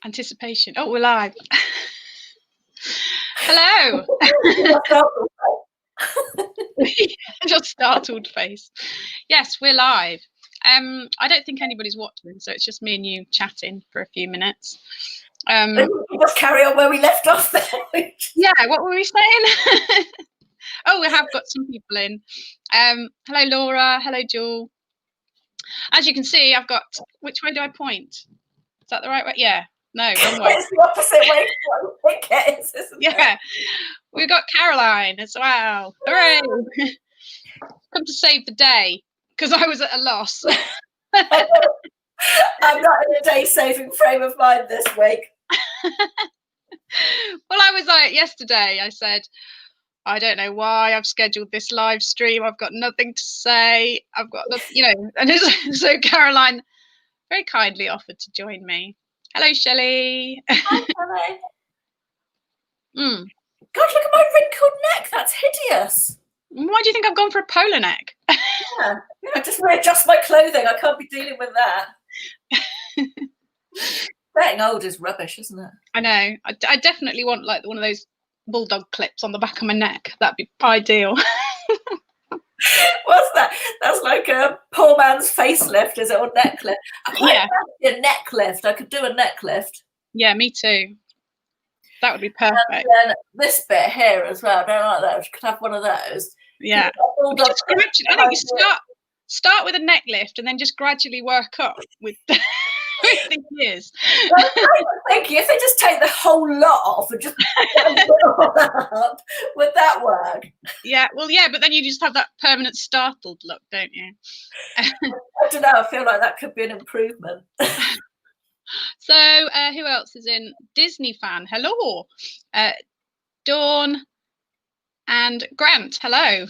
Anticipation. Oh, we're live. Hello. Just startled face. Yes, we're live. I don't think anybody's watching, so it's just me and you chatting for a few minutes. Just carry on where we left off there. Yeah, what were we saying? Oh, we have got some people in. Hello, Laura. Hello, Jewel. As you can see, I've got. Which way do I point? Is that the right way? Yeah. No, wrong way. It's the opposite way to what I think it is, isn't Yeah. it? We've got Caroline as well. Hooray! Come to save the day because I was at a loss. I'm not in a day-saving frame of mind this week. Well, I was like yesterday. I said, I don't know why I've scheduled this live stream. I've got nothing to say. I've got nothing, And so Caroline very kindly offered to join me. Hello, Shelley. Hi, Shelley. God, look at my wrinkled neck. That's hideous. Why do you think I've gone for a polo neck? Yeah, just readjust my clothing. I can't be dealing with that. Getting old is rubbish, isn't it? I know. I definitely want like one of those bulldog clips on the back of my neck. That'd be ideal. What's that? That's like a poor man's facelift, is it, or neck lift? I quite fancy a neck lift. I could do a neck lift. Yeah, me too. That would be perfect. And then this bit here as well. I don't like that. I could have one of those. Yeah. I think you start with a neck lift and then just gradually work up with the years. Well, thank you. If they just take the whole lot off and just up, would that work? Yeah, well, yeah, but then you just have that permanent startled look, don't you? I don't know. I feel like that could be an improvement. So, who else is in? Disney fan. Hello. Dawn and Grant. Hello.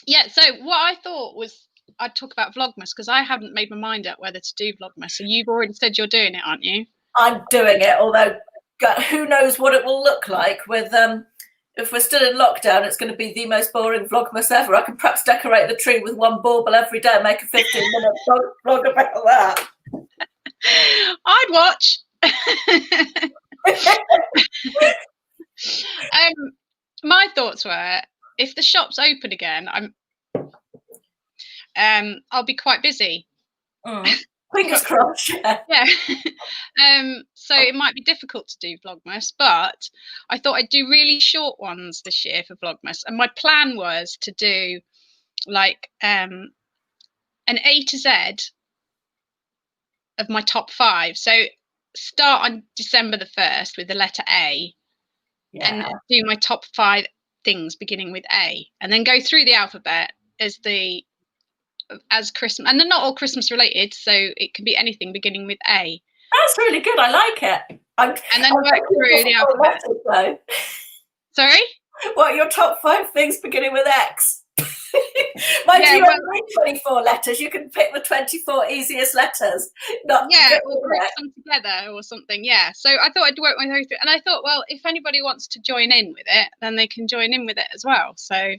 Yeah, so what I thought was I'd talk about Vlogmas because I haven't made my mind up whether to do Vlogmas, and you've already said you're doing it, aren't you? I'm doing it, although who knows what it will look like with if we're still in lockdown. It's going to be the most boring Vlogmas ever. I can perhaps decorate the tree with one bauble every day and make a 15-minute vlog about that. I'd watch. My thoughts were, if the shop's open again, I'll be quite busy. Fingers crossed. Yeah. So it might be difficult to do Vlogmas, but I thought I'd do really short ones this year for Vlogmas. And my plan was to do like an A to Z of my top 5. So start on December the 1st with the letter A, and do my top 5 things beginning with A, and then go through the alphabet as Christmas, and they're not all Christmas related, so it can be anything beginning with A. That's really good. I like it. And then work through the alphabet. Letters, sorry? What are your top 5 things beginning with X? Mind you, only 24 letters. You can pick the 24 easiest letters. Or group them together or something. Yeah. So I thought I'd work my way through, and I thought, well, if anybody wants to join in with it, then they can join in with it as well. So,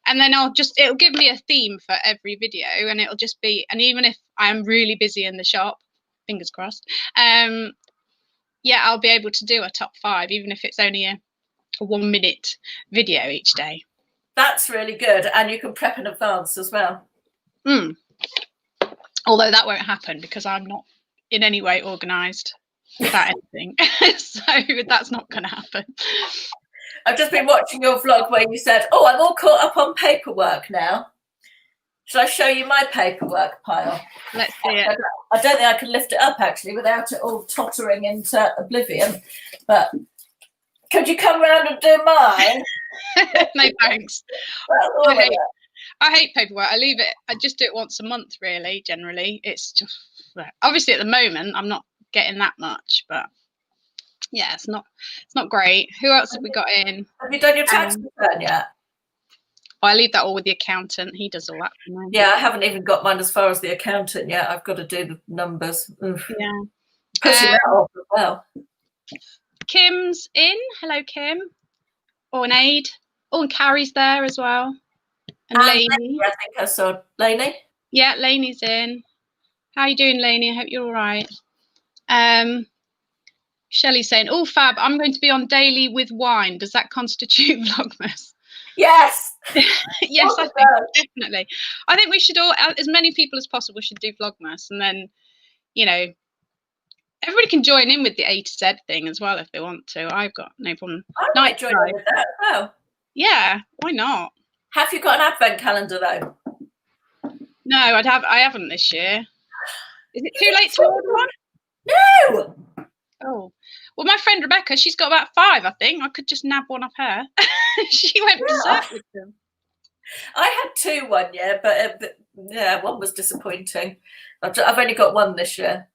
and then it'll give me a theme for every video, and it'll just be, and even if I'm really busy in the shop, fingers crossed, I'll be able to do a top 5, even if it's only a 1-minute video each day. That's really good, and you can prep in advance as well. Although that won't happen because I'm not in any way organised about anything, so that's not going to happen. I've just been watching your vlog where you said, "Oh, I'm all caught up on paperwork now." Should I show you my paperwork pile? Let's see it. I don't think I can lift it up actually without it all tottering into oblivion. But could you come round and do mine? No thanks. I hate paperwork. I just do it once a month, really. Generally, it's just obviously at the moment I'm not getting that much, but yeah, it's not great. Who else have we got in? Have you done your tax return yet? I leave that all with the accountant. He does all that for me. Yeah, I haven't even got mine as far as the accountant yet. I've got to do the numbers. Oof. Yeah. Pushing that off as well. Kim's in. Hello, Kim. Oh, and Aid. Oh, and Carrie's there as well. And Lainey. I think I saw Lainey. Yeah, Lainey's in. How you doing, Lainey? I hope you're all right. Shelley's saying, "Oh, fab! I'm going to be on daily with wine. Does that constitute Vlogmas?" Yes. Yes, I think definitely. I think we should all, as many people as possible, should do Vlogmas, and then, you know, everybody can join in with the A to Z thing as well if they want to. I've got no problem. I might join in with that as well. Yeah, why not? Have you got an advent calendar though? No, I haven't this year. Is it too late to order one? No. Oh, well, my friend Rebecca, she's got about 5, I think. I could just nab one off her. She went berserk with them. I had 2 one year, but yeah, one was disappointing. I've only got 1 this year.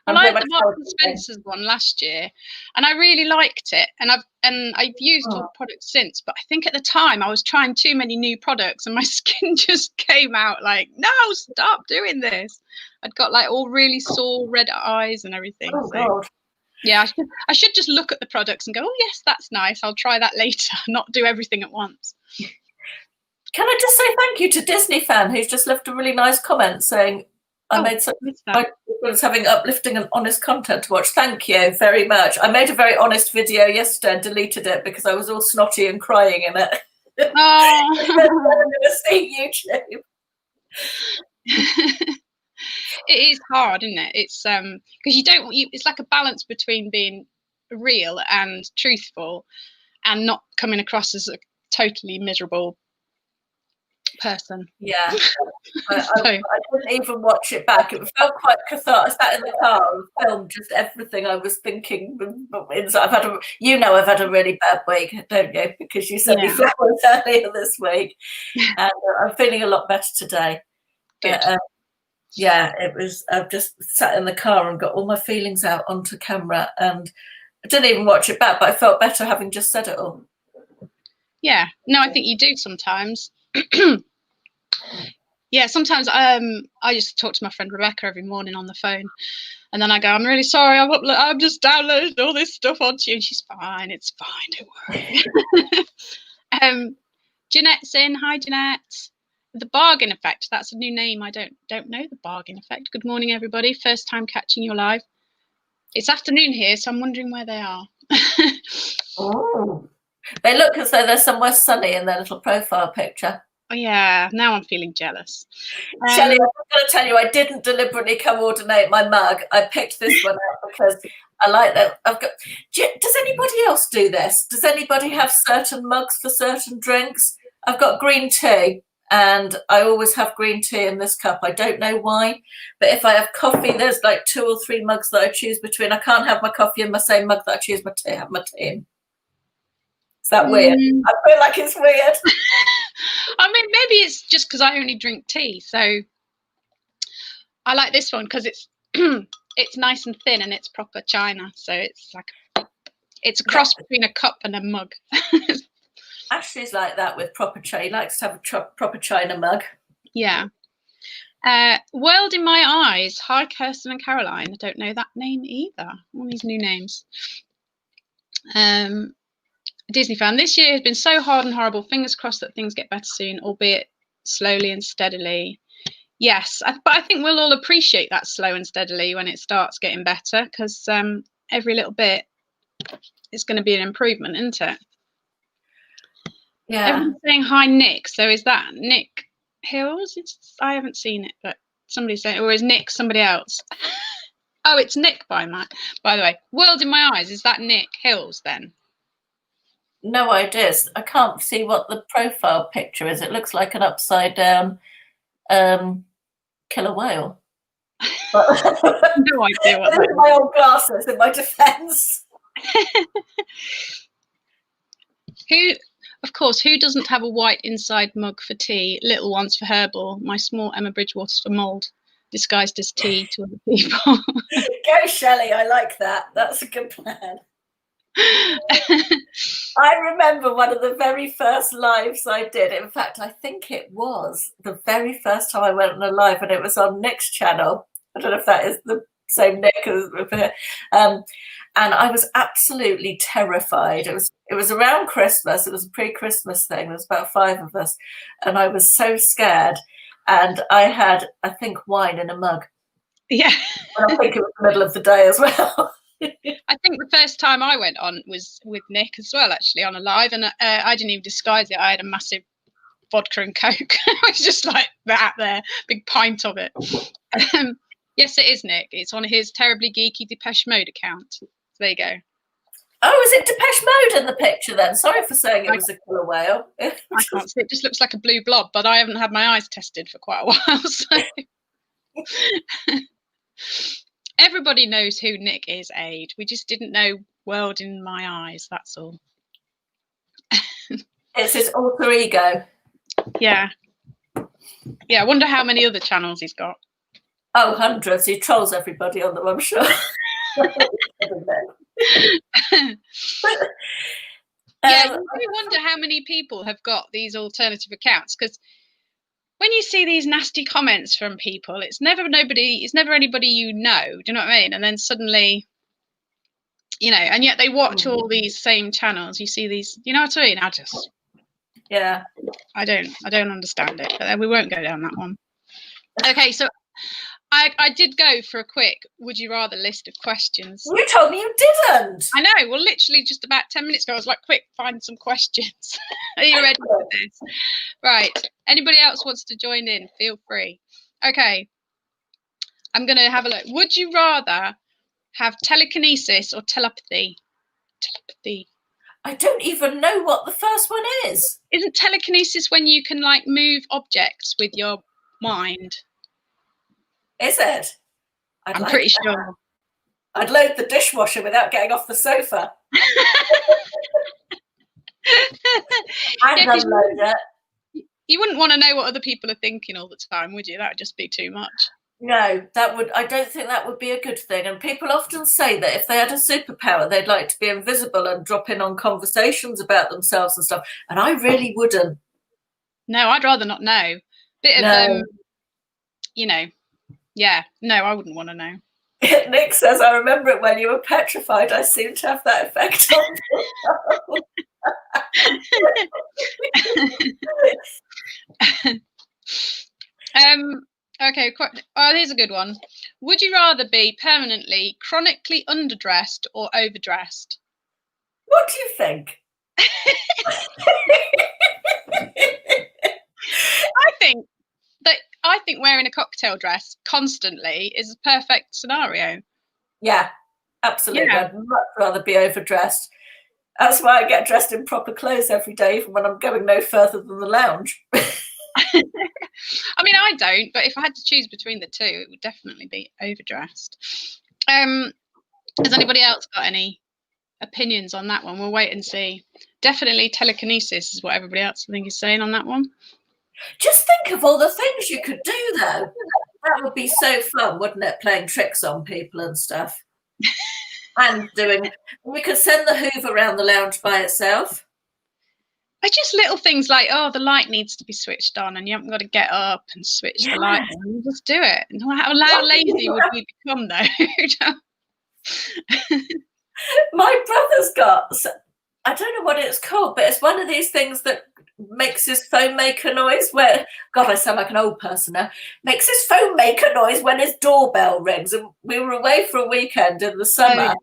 Well, I had the Marks and Spencer's one last year, and I really liked it. And I've used all the products since, but I think at the time I was trying too many new products, and my skin just came out like, no, stop doing this. I'd got like all really sore red eyes and everything. Oh, so, God. yeah, I should just look at the products and go, oh yes, that's nice. I'll try that later. Not do everything at once. Can I just say thank you to Disney fan who's just left a really nice comment saying, I made such difference having uplifting and honest content to watch. Thank you very much. I made a very honest video yesterday and deleted it because I was all snotty and crying in it. Oh. I'm going to see YouTube. It is hard, isn't it? It's because it's like a balance between being real and truthful and not coming across as a totally miserable person. Yeah. I didn't even watch it back. It felt quite cathartic. I sat in the car and filmed just everything I was thinking inside. I've had a really bad week, don't you? Because you sent me flowers earlier this week, and I'm feeling a lot better today. Good. But, yeah, it was. I've just sat in the car and got all my feelings out onto camera, and I didn't even watch it back, but I felt better having just said it all. Yeah, no, I think you do sometimes. Yeah, sometimes I just talk to my friend Rebecca every morning on the phone, and then I go, I'm really sorry, I've just downloaded all this stuff onto you, and she's fine, it's fine, don't worry. Jeanette's in. Hi, Jeanette. The Bargain Effect, that's a new name. I don't know the Bargain Effect. Good morning, everybody. First time catching you live. It's afternoon here, so I'm wondering where they are. Oh, they look as though they're somewhere sunny in their little profile picture. Oh yeah, now I'm feeling jealous. Shelley, I'm going to tell you, I didn't deliberately coordinate my mug. I picked this one out because I like that. Does anybody else do this? Does anybody have certain mugs for certain drinks? I've got green tea, and I always have green tea in this cup. I don't know why, but if I have coffee, there's like 2 or 3 mugs that I choose between. I can't have my coffee in my same mug that I choose my tea. Have my tea in. Is that weird? I feel like it's weird. I mean, maybe it's just because I only drink tea. So I like this one because it's it's nice and thin and it's proper china. So it's like it's a cross between a cup and a mug. Ashley's like that with proper china. He likes to have a proper china mug. Yeah. World in My Eyes. Hi, Kirsten and Caroline. I don't know that name either. All these new names. Disney fan. This year has been so hard and horrible. Fingers crossed that things get better soon, albeit slowly and steadily. Yes, but I think we'll all appreciate that slow and steadily when it starts getting better, because every little bit is going to be an improvement, isn't it? Yeah. Everyone's saying hi, Nick. So is that Nick Hills? I haven't seen it, but somebody's saying, or is Nick somebody else? Oh, it's Nick by the way. World in My Eyes. Is that Nick Hills then? No ideas. I can't see what the profile picture is. It looks like an upside down killer whale. No idea what that is. My old glasses in my defence. Who doesn't have a white inside mug for tea? Little ones for herbal. My small Emma Bridgewater's for mould, disguised as tea to other people. Go, Shelley. I like that. That's a good plan. I remember one of the very first lives I did. In fact, I think it was the very first time I went on a live, and it was on Nick's channel. I don't know if that is the same Nick as and I was absolutely terrified. It was around Christmas. It was a pre-Christmas thing. There was about 5 of us, and I was so scared. And I had, I think, wine in a mug. Yeah. And I think it was the middle of the day as well. I think the first time I went on was with Nick as well, actually, on a live, and I didn't even disguise it. I had a massive vodka and Coke. I was just like that there, big pint of it. Yes, it is Nick. It's on his terribly geeky Depeche Mode account. So there you go. Oh, is it Depeche Mode in the picture then? Sorry for saying it was a killer whale. I can't see. It just looks like a blue blob, but I haven't had my eyes tested for quite a while. So everybody knows who Nick is, Aid. We just didn't know World in My Eyes, that's all. It's his alter ego. Yeah. Yeah, I wonder how many other channels he's got. Oh, hundreds. He trolls everybody on them, I'm sure. Yeah, you do wonder how many people have got these alternative accounts, because when you see these nasty comments from people, it's never anybody you know. Do you know what I mean? And then suddenly, you know, and yet they watch all these same channels. You see these, you know what I mean? I don't understand it, but we won't go down that one. Okay, so I did go for a quick would you rather list of questions. You told me you didn't. I know. Well, literally just about 10 minutes ago, I was like, quick, find some questions. Are you ready for this? Right. Anybody else wants to join in? Feel free. Okay. I'm going to have a look. Would you rather have telekinesis or telepathy? Telepathy. I don't even know what the first one is. Isn't telekinesis when you can like move objects with your mind? Is it? I'm pretty sure. I'd load the dishwasher without getting off the sofa. And unload it. You wouldn't want to know what other people are thinking all the time, would you? That would just be too much. No, I don't think that would be a good thing. And people often say that if they had a superpower, they'd like to be invisible and drop in on conversations about themselves and stuff. And I really wouldn't. No, I'd rather not know. Bit of, you know, yeah, no, I wouldn't want to know. Nick says, I remember it when you were petrified. I seem to have that effect on okay, here's a good one. Would you rather be permanently chronically underdressed or overdressed? What do you think? I think wearing a cocktail dress constantly is a perfect scenario. Yeah, absolutely. Yeah. I'd much rather be overdressed. That's why I get dressed in proper clothes every day, even when I'm going no further than the lounge. I mean, I don't, but if I had to choose between the two, it would definitely be overdressed. Has anybody else got any opinions on that one? We'll wait and see. Definitely telekinesis is what everybody else I think is saying on that one. Just think of all the things you could do, though. That would be so fun, wouldn't it? Playing tricks on people and stuff. And we could send the Hoover around the lounge by itself. Just little things like, oh, the light needs to be switched on and you haven't got to get up and switch the light on. You just do it. And how lazy would we become, though? My brother's got, I don't know what it's called, but it's one of these things that makes his phone make a noise where, God, I sound like an old person now, makes his phone make a noise when his doorbell rings. And we were away for a weekend in the summer.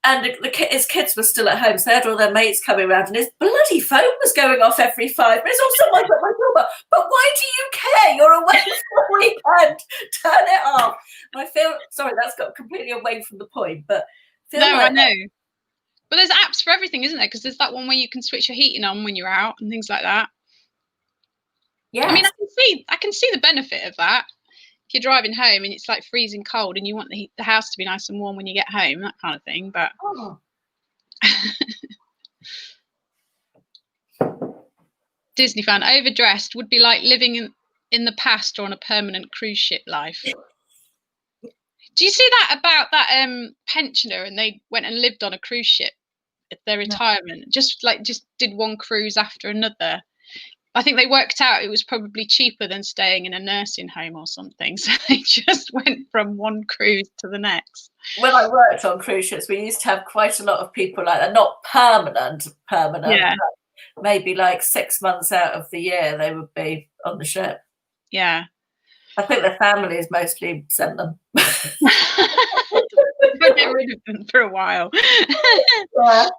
And his kids were still at home, so they had all their mates coming around, and his bloody phone was going off every 5 minutes. Oh, someone's at my doorbell. But why do you care? You're away for a weekend. Turn it off. And I feel, sorry, that's got completely away from the point, but I know. But there's apps for everything, isn't there? Because there's that one where you can switch your heating on when you're out and things like that. Yeah. I mean, I can see the benefit of that. If you're driving home and it's like freezing cold and you want the house to be nice and warm when you get home, that kind of thing. But Disney fan, overdressed would be like living in the past or on a permanent cruise ship life. Do you see that about that pensioner and they went and lived on a cruise ship at their retirement? Just did one cruise after another. I think they worked out it was probably cheaper than staying in a nursing home or something. So they just went from one cruise to the next. When I worked on cruise ships, we used to have quite a lot of people like that. Not permanent, yeah. Maybe like 6 months out of the year they would be on the ship. Yeah. I think the families mostly sent them. I'll get rid of them for a while. Yeah.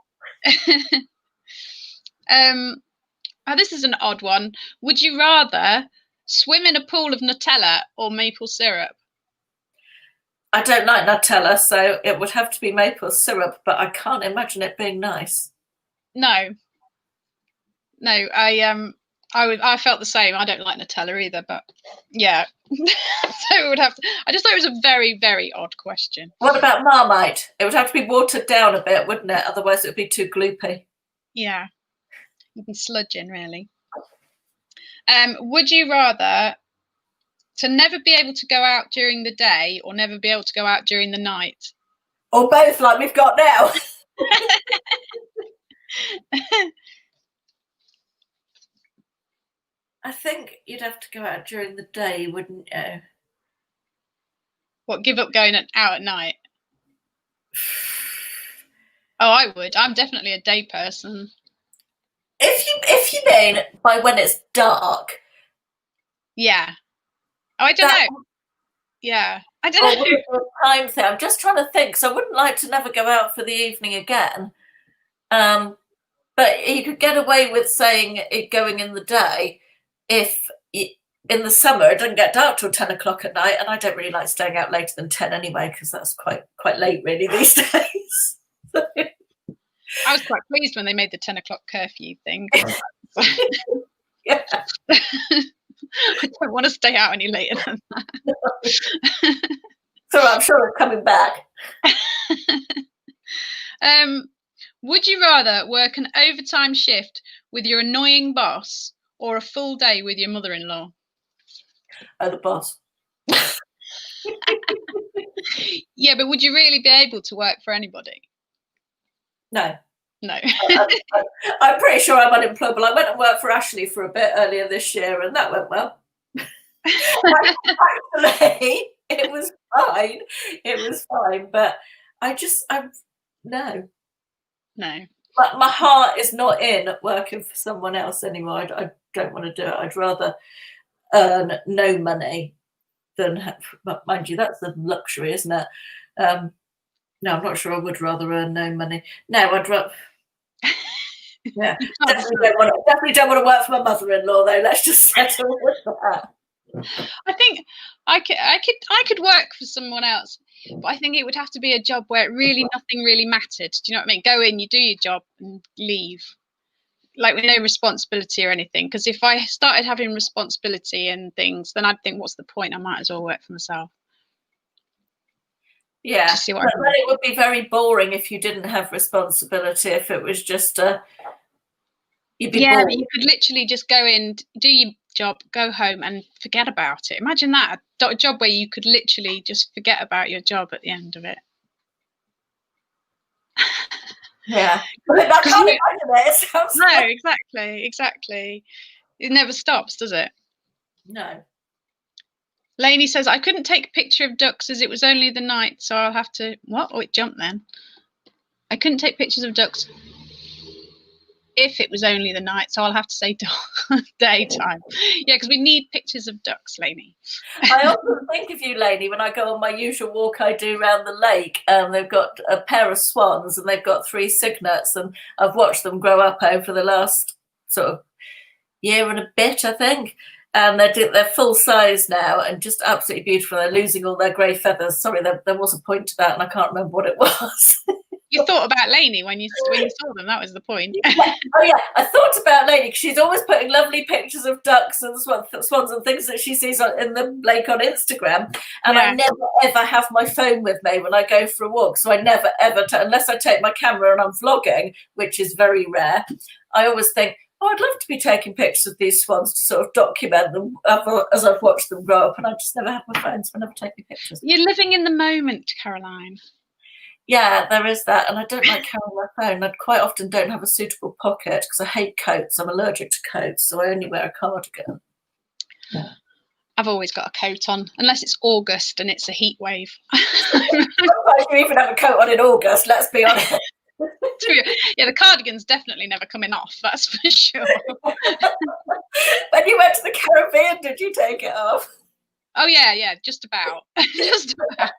Oh, this is an odd one. Would you rather swim in a pool of Nutella or maple syrup? I don't like Nutella, so it would have to be maple syrup, but I can't imagine it being nice. No, I felt the same. I don't like Nutella either, but yeah. So it would have to. I just thought it was a very, very odd question. What about Marmite? It would have to be watered down a bit, wouldn't it? Otherwise, it would be too gloopy. Yeah, you'd be sludging, really. Would you rather to never be able to go out during the day or never be able to go out during the night? Or both, like we've got now. I think you'd have to go out during the day, wouldn't you? What, give up going out at night? Oh, I would. I'm definitely a day person. If you mean by when it's dark. Yeah. Oh, I don't know. Yeah. I don't know. Time thing. I'm just trying to think. So I wouldn't like to never go out for the evening again. But you could get away with saying it going in the day if in the summer it doesn't get dark till 10 o'clock at night, and I don't really like staying out later than 10 anyway, because that's quite late really these days. I was quite pleased when they made the 10 o'clock curfew thing. Yeah. I don't want to stay out any later than that. So I'm sure it's coming back. Would you rather work an overtime shift with your annoying boss or a full day with your mother-in-law? Oh, the boss. Yeah, but would you really be able to work for anybody? No. No. I'm pretty sure I'm unemployable. I went and worked for Ashley for a bit earlier this year, and that went well. Actually, it was fine. It was fine, but no. But my heart is not in working for someone else anymore. I don't want to do it. I'd rather earn no money than have, but mind you, that's the luxury, isn't it? No, I'm not sure I would rather earn no money. No, I'd rather. Yeah, definitely don't want to work for my mother-in-law though. Let's just settle with that. I think I could work for someone else, but I think it would have to be a job where nothing really mattered. Do you know what I mean? Go in, you do your job, and leave, like with no responsibility or anything. Because if I started having responsibility and things, then I'd think, what's the point? I might as well work for myself. Yeah, but then it would be very boring if you didn't have responsibility. If it was just you'd be bored. But you could literally just go in, do your job, go home, and forget about it. Imagine that, a job where you could literally just forget about your job at the end of it. Yeah, but I can't imagine it. No, exactly. It never stops, does it? No. Lainey says, I couldn't take a picture of ducks as it was only the night, so I'll have to... What? Oh, it jumped then. I couldn't take pictures of ducks if it was only the night, so I'll have to say daytime. Yeah, because we need pictures of ducks, Lainey. I often think of you, Lainey, when I go on my usual walk I do around the lake. They've got a pair of swans and they've got 3 cygnets, and I've watched them grow up over the last sort of year and a bit, I think. And they're full size now and just absolutely beautiful. They're losing all their grey feathers. Sorry, there was a point to that, and I can't remember what it was. You thought about Lainey when you saw them. That was the point. Yeah. Oh yeah, I thought about Lainey because she's always putting lovely pictures of ducks and swans and things that she sees in the lake on Instagram. And I never ever have my phone with me when I go for a walk. So I never ever, unless I take my camera and I'm vlogging, which is very rare. I always think, I'd love to be taking pictures of these swans to sort of document them as I've watched them grow up, and I just never have my phone, so I never take any pictures. You're living in the moment, Caroline. Yeah, there is that, and I don't like carrying my phone. I quite often don't have a suitable pocket because I hate coats. I'm allergic to coats, so I only wear a cardigan. Yeah. I've always got a coat on, unless it's August and it's a heat wave. Sometimes you even have a coat on in August, let's be honest. Yeah, the cardigan's definitely never coming off, that's for sure. When you went to the Caribbean, did you take it off? Oh yeah, just about. Just about.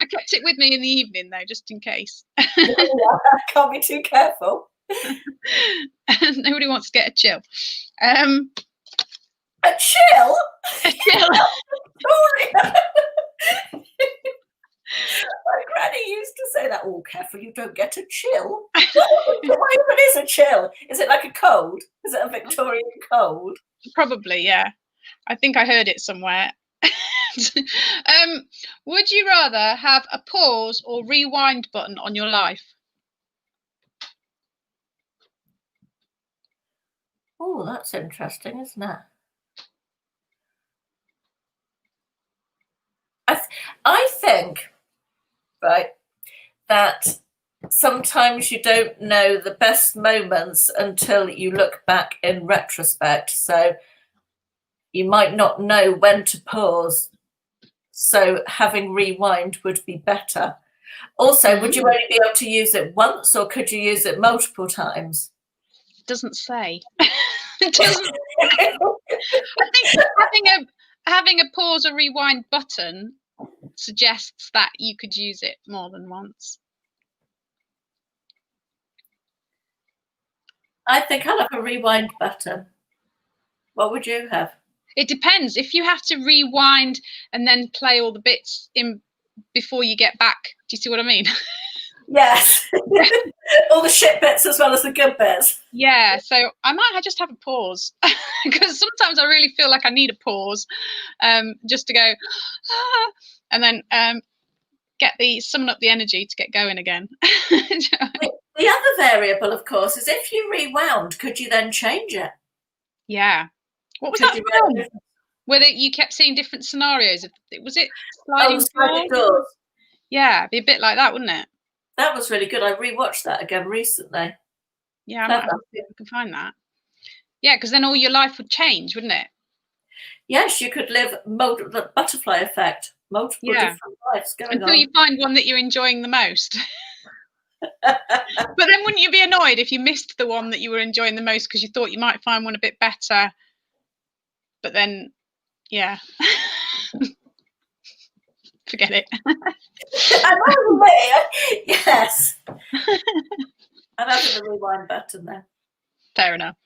I kept it with me in the evening though, just in case. Can't be too careful. Nobody wants to get a chill. A chill? A chill. My granny used to say that. Oh, careful, you don't get a chill. What even is a chill? Is it like a cold? Is it a Victorian cold? Probably, yeah. I think I heard it somewhere. Would you rather have a pause or rewind button on your life? Oh, that's interesting, isn't it? I think, right, that sometimes you don't know the best moments until you look back in retrospect. So you might not know when to pause. So having rewind would be better. Also, would you only be able to use it once, or could you use it multiple times? It doesn't say. It doesn't. I think having a pause or rewind button suggests that you could use it more than once. I think I'll have a rewind button. What would you have? It depends. If you have to rewind and then play all the bits in before you get back, do you see what I mean? Yes. All the shit bits as well as the good bits. Yeah, so I might just have a pause because sometimes I really feel like I need a pause just to go and then summon up the energy to get going again. The other variable, of course, is if you rewound, could you then change it? Yeah. What was that film? Where you kept seeing different scenarios? Was it Sliding Doors? Yeah, it'd be a bit like that, wouldn't it? That was really good. I rewatched that again recently. Yeah, I might have to see if I can find that. Yeah, because then all your life would change, wouldn't it? Yes, you could live the butterfly effect, multiple different lives going until you find one that you're enjoying the most. But then wouldn't you be annoyed if you missed the one that you were enjoying the most because you thought you might find one a bit better? But then, yeah. Forget it. Yes. I'm having the rewind button there. Fair enough.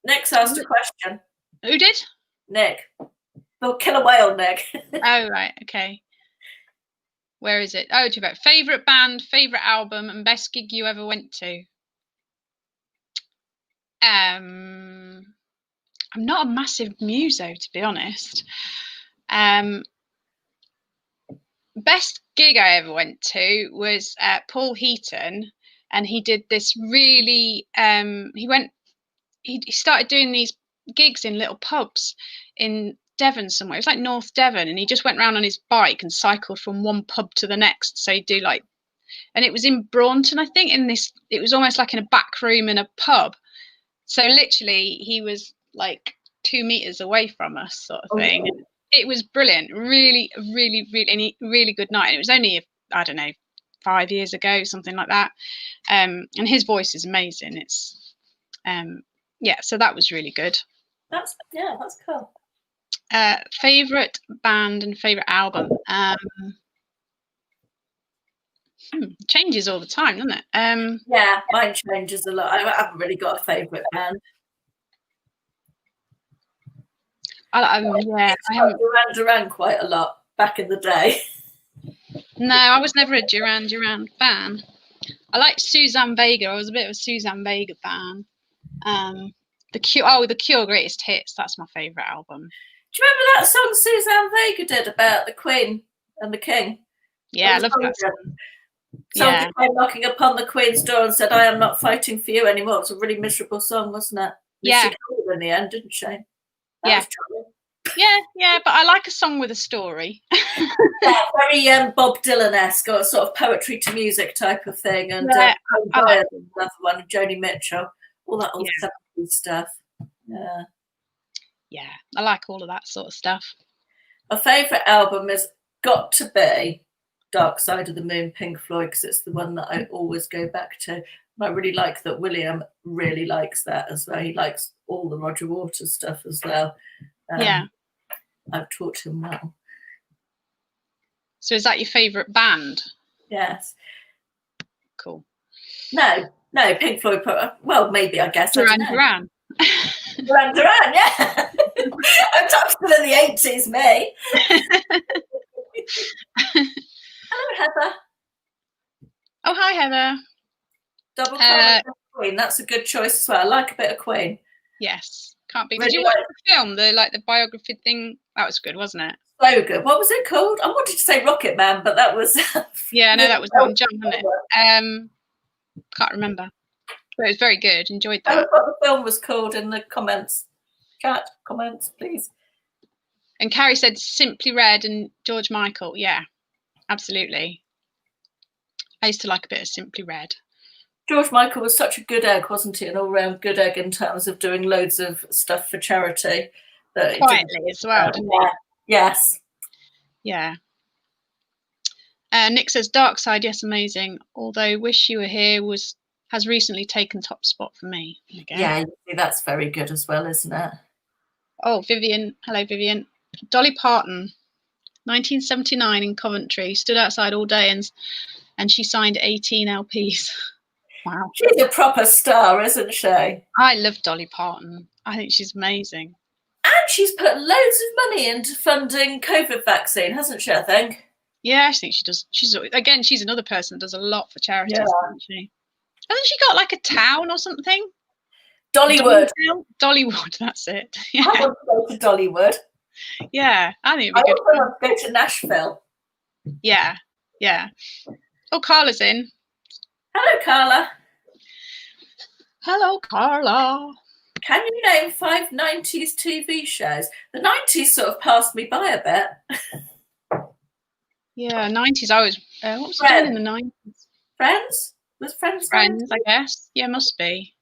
Nick's asked a question. Who did? Nick. The killer whale, Nick. Oh, right. Okay. Where is it? Oh, it's about favourite band, favourite album, and best gig you ever went to. I'm not a massive muso, to be honest. Best gig I ever went to was Paul Heaton, and he did this really. He started doing these gigs in little pubs in Devon somewhere. It was like North Devon, and he just went around on his bike and cycled from one pub to the next. So he'd do like, and it was in Braunton, I think. It was almost like in a back room in a pub. So literally, he was like 2 meters away from us, sort of thing. Oh. It was brilliant, really, really, really, really good night. And it was only, I don't know, 5 years ago, something like that. And his voice is amazing. It's, yeah, so that was really good. That's cool. Favorite band and favorite album. Changes all the time, doesn't it? Yeah, mine changes a lot. I haven't really got a favorite band. I haven't. Duran quite a lot back in the day. No, I was never a Duran fan. I liked Suzanne Vega. I was a bit of a Suzanne Vega fan. The Cure Greatest Hits. That's my favourite album. Do you remember that song Suzanne Vega did about the Queen and the King? Yeah, I love that song. Somebody came knocking upon the Queen's door and said, "I am not fighting for you anymore." It was a really miserable song, wasn't it? Yeah. She killed her in the end, didn't she? Yeah, but I like a song with a story. Yeah, very Bob Dylan-esque, or sort of poetry to music type of thing. And another one, Joni Mitchell, all that old 70s stuff. Yeah, I like all of that sort of stuff. My favourite album has got to be Dark Side of the Moon, Pink Floyd, because it's the one that I always go back to. And I really like that William really likes that as well. He likes all the Roger Waters stuff as well. I've taught him well. So is that your favourite band? Yes. Cool. No, Pink Floyd. Well, maybe, I guess. Duran I don't know. Duran. Duran, yeah. I'm still in the 80s, me. Hello, Heather. Oh, hi, Heather. Double colour Queen. That's a good choice as well. I like a bit of Queen. Yes, can't be. Really, Did you watch the film, the biography thing? That was good, wasn't it? So good. What was it called? I wanted to say Rocket Man, but that was. Yeah, no, that was Elton John, wasn't it? Can't remember. But it was very good. Enjoyed that. Tell us what the film was called in the comments. Chat comments, please. And Carrie said Simply Red and George Michael. Yeah, absolutely. I used to like a bit of Simply Red. George Michael was such a good egg, wasn't he? An all-round good egg in terms of doing loads of stuff for charity. Quietly as well, didn't he? Yes. Yeah. Nick says Dark Side, yes, amazing. Although Wish You Were Here has recently taken top spot for me. Yeah, that's very good as well, isn't it? Oh, Vivian. Hello, Vivian. Dolly Parton, 1979 in Coventry, stood outside all day and she signed 18 LPs. Wow. She's a proper star, isn't she? I love Dolly Parton. I think she's amazing. And she's put loads of money into funding COVID vaccine, hasn't she, I think? Yeah, I think she does. She's another person that does a lot for charities, hasn't she? Hasn't she got like a town or something? Dollywood. Dollywood, that's it. Yeah. I want to go to Dollywood. Yeah, I think it'd be good. I want to go to Nashville. Yeah, yeah. Oh, Carla's in. Hello, Carla. Hello, Carla. Can you name 5 90s TV shows? The 90s sort of passed me by a bit. Yeah, 90s. I was. What was I doing in the 90s? Friends? Was Friends? Friends, I guess. Yeah, must be.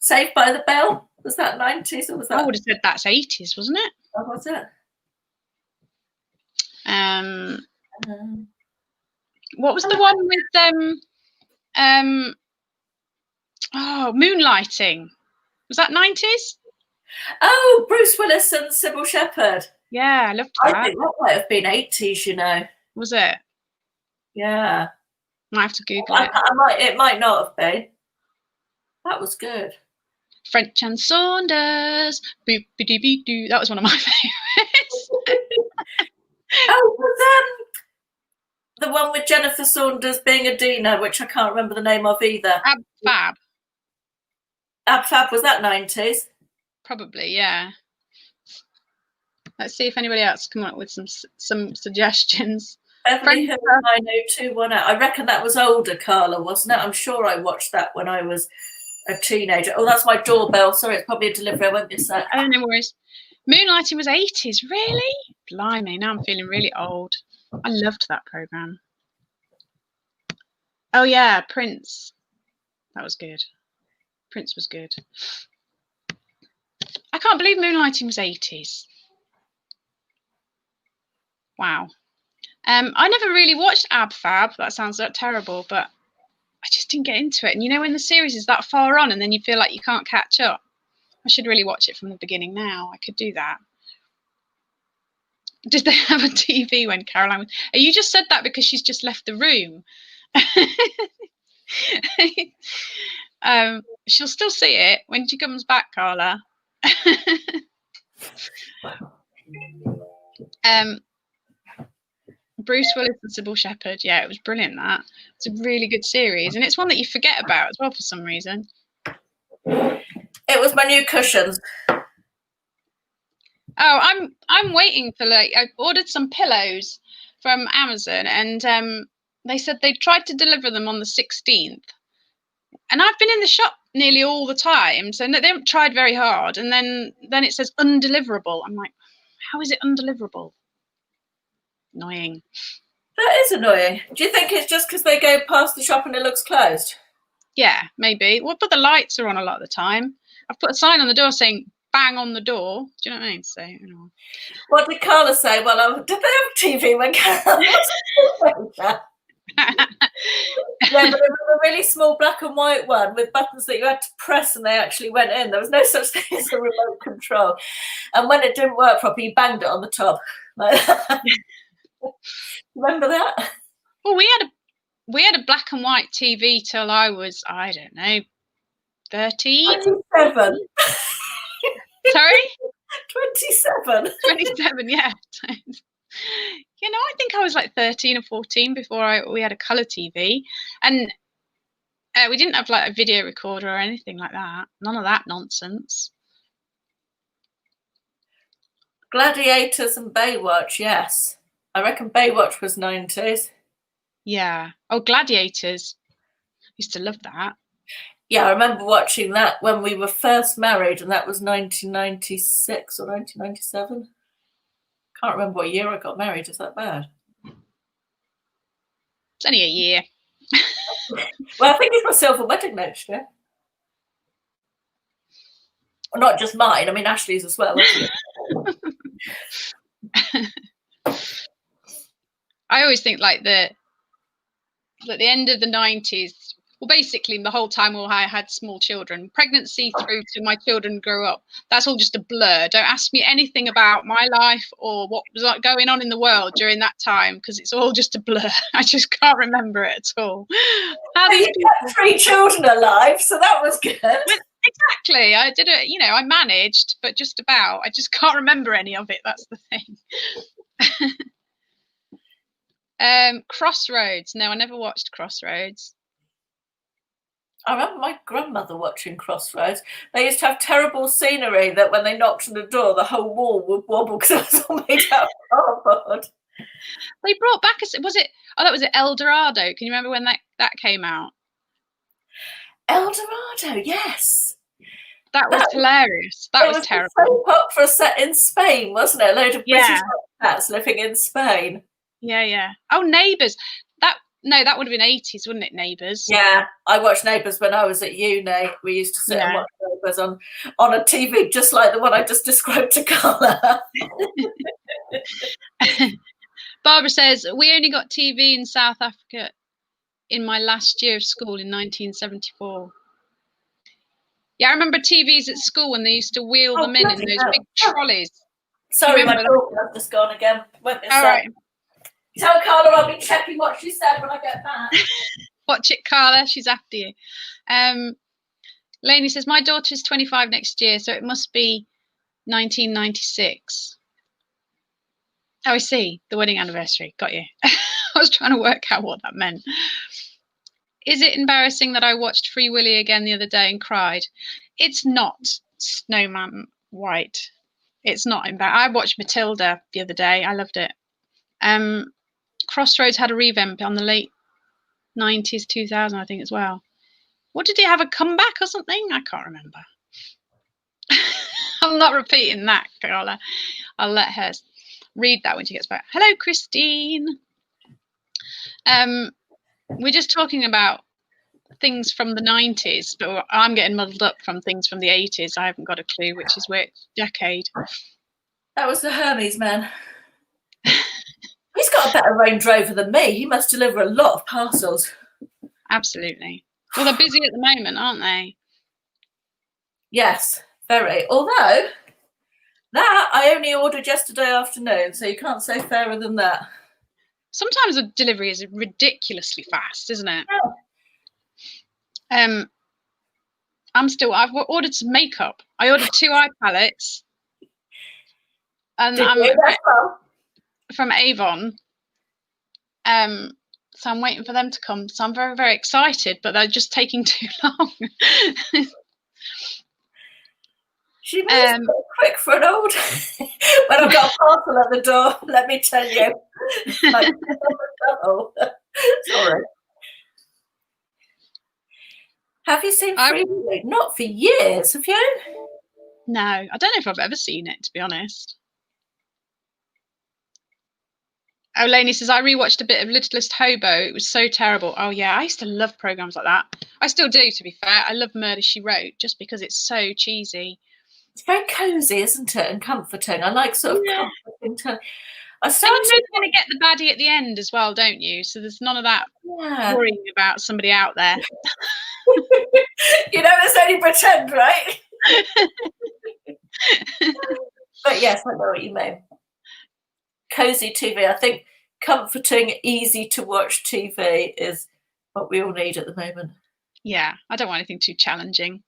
Saved by the Bell? Was that 90s or was that? I would have said that's 80s, wasn't it? Oh, was it? What was the one with Moonlighting? Was that 90s? Oh, Bruce Willis and Sybil Shepherd. Yeah, I loved that. I think that might have been 80s, you know. Was it? Yeah. I have to Google it. It might not have been. That was good. French and Saunders. Boop-a-doo-doo-doo. That was one of my favourites. Oh, was the one with Jennifer Saunders being a Dina, which I can't remember the name of either. Ab Fab. Ab Fab, was that 90s? Probably, yeah. Let's see if anybody else come up with some suggestions. Beverly Hills 90210. I reckon that was older, Carla, wasn't it? I'm sure I watched that when I was a teenager. Oh, that's my doorbell. Sorry, it's probably a delivery. I won't be a sec. Oh, no worries. Moonlighting was 80s, really? Blimey, now I'm feeling really old. I loved that programme. Oh, yeah, Prince. That was good. Prince was good. I can't believe Moonlighting was 80s. Wow. I never really watched Ab Fab. That sounds terrible, but I just didn't get into it. And you know, when the series is that far on and then you feel like you can't catch up, I should really watch it from the beginning now. I could do that. Did they have a TV when Caroline was... You just said that because she's just left the room. She'll still see it when she comes back, Carla. Bruce Willis and Sybil Shepherd. Yeah, it was brilliant. That it's a really good series, and it's one that you forget about as well for some reason. It was my new cushions. Oh, I'm waiting for I ordered some pillows from Amazon, and they said they tried to deliver them on the 16th, and I've been in the shop nearly all the time, so they haven't tried very hard, and then it says undeliverable. I'm like, how is it undeliverable? Annoying. That is annoying. Do you think it's just because they go past the shop and it looks closed? Yeah, maybe. Well, but the lights are on a lot of the time. I've put a sign on the door saying "bang on the door." Do you know what I mean? So, you know. What did Carla say? Well, did they have TV when Carla was Yeah, but there was a really small black and white one with buttons that you had to press and they actually went in. There was no such thing as a remote control. And when it didn't work properly, you banged it on the top. Like that. Remember that? Well, we had a black and white TV till I was, I don't know, 13. 27. Sorry? 27. 27, yeah. You know, I think I was like 13 or 14 before we had a colour TV. And we didn't have like a video recorder or anything like that. None of that nonsense. Gladiators and Baywatch, yes. I reckon Baywatch was 90s. Yeah. Oh, Gladiators. Used to love that. Yeah, I remember watching that when we were first married, and that was 1996 or 1997. Can't remember what year I got married. Is that bad? It's only a year. Well, I think it's my silver wedding next year. Well, not just mine. I mean, Ashley's as well. I always think like at the end of the 90s, well, basically the whole time I had small children, pregnancy through to my children grew up, that's all just a blur. Don't ask me anything about my life or what was going on in the world during that time, because it's all just a blur. I just can't remember it at all. You kept 3 children alive, so that was good. Exactly. I did it, you know, I managed, but just about. I just can't remember any of it. That's the thing. Crossroads. No, I never watched Crossroads. I remember my grandmother watching Crossroads. They used to have terrible scenery that when they knocked on the door, the whole wall would wobble because it was all made out of cardboard. They brought back that was it El Dorado. Can you remember when that came out? El Dorado, yes. That was hilarious. That was terrible. Soap opera set in Spain, wasn't it? A load of British expats living in Spain. Yeah, yeah. Oh, Neighbours. That would have been 80s, wouldn't it, Neighbours? Yeah, I watched Neighbours when I was at uni. We used to sit and watch Neighbours on a TV just like the one I just described to Carla. Barbara says, we only got TV in South Africa in my last year of school in 1974. Yeah, I remember TVs at school when they used to wheel them in those big trolleys. Sorry, my daughter has just gone again. All right. Tell Carla I'll be checking what she said when I get back. Watch it, Carla. She's after you. Lainey says, my daughter is 25 next year, so it must be 1996. Oh, I see. The wedding anniversary. Got you. I was trying to work out what that meant. Is it embarrassing that I watched Free Willy again the other day and cried? It's not, Snowman White. It's not embarrassing. I watched Matilda the other day. I loved it. Crossroads had a revamp on the late 90s, 2000, I think, as well. What did he have, a comeback or something? I can't remember. I'm not repeating that, Carla. I'll let her read that when she gets back. Hello, Christine. We're just talking about things from the 90s, but I'm getting muddled up from things from the 80s. I haven't got a clue which is which decade. That was the Hermes man. He's got a better Range Rover than me. He must deliver a lot of parcels. Absolutely. Well, they're busy at the moment, aren't they? Yes, very. Although, that I only ordered yesterday afternoon, so you can't say fairer than that. Sometimes the delivery is ridiculously fast, isn't it? Yeah. I've ordered some makeup. I ordered 2 eye palettes. And from Avon. So I'm waiting for them to come. So I'm very, very excited, but they're just taking too long. She moves so quick for an old. When I've got a parcel at the door, let me tell you. Like, oh, sorry. Have you seen Free Willy? Not for years, have you? No, I don't know if I've ever seen it, to be honest. Oh, Lainey says, I rewatched a bit of Littlest Hobo. It was so terrible. Oh, yeah, I used to love programmes like that. I still do, to be fair. I love Murder, She Wrote, just because it's so cheesy. It's very cosy, isn't it, and comforting. I like sort of comforting. I started. And you're going to get the baddie at the end as well, don't you? So there's none of that worrying about somebody out there. It's only pretend, right? But yes, I know what you mean. Cozy TV. I think comforting, easy to watch TV is what we all need at the moment. Yeah, I don't want anything too challenging.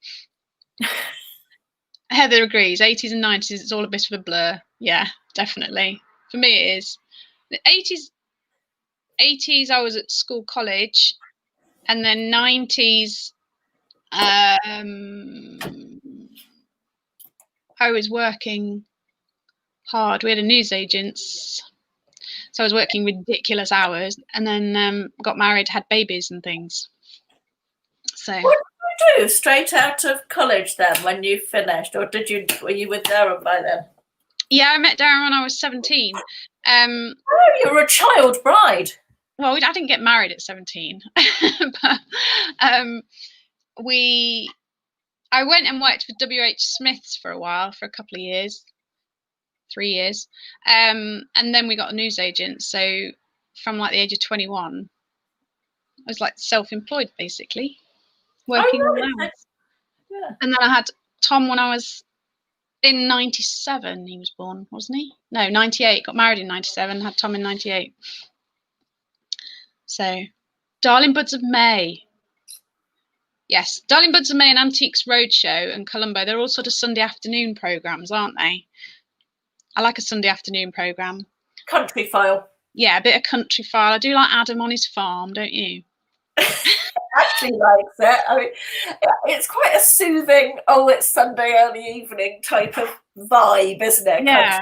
Heather agrees. 80s and 90s, it's all a bit of a blur. Yeah, definitely. For me, it is. The 80s, I was at school, college, and then 90s, I was working hard. We had a newsagents, so I was working ridiculous hours, and then got married, had babies and things. So what did you do straight out of college then when you finished, or were you with Darren by then? Yeah, I met Darren when I was 17. You were a child bride. Well, I didn't get married at 17, but I went and worked for WH Smith's for a while, for a couple of years, 3 years, and then we got a newsagent. So from like the age of 21, I was like self-employed basically, working on that. Yeah. And then I had Tom when I was in 97. He was born, wasn't he? No, 98. Got married in 97. Had Tom in 98. So, Darling Buds of May. Yes, Darling Buds of May and Antiques Roadshow and Colombo. They're all sort of Sunday afternoon programmes, aren't they? I like a Sunday afternoon programme. Country file. Yeah, a bit of country file. I do like Adam on his farm, don't you? Actually likes it. I mean, it's quite a soothing, it's Sunday early evening type of vibe, isn't it? Yeah.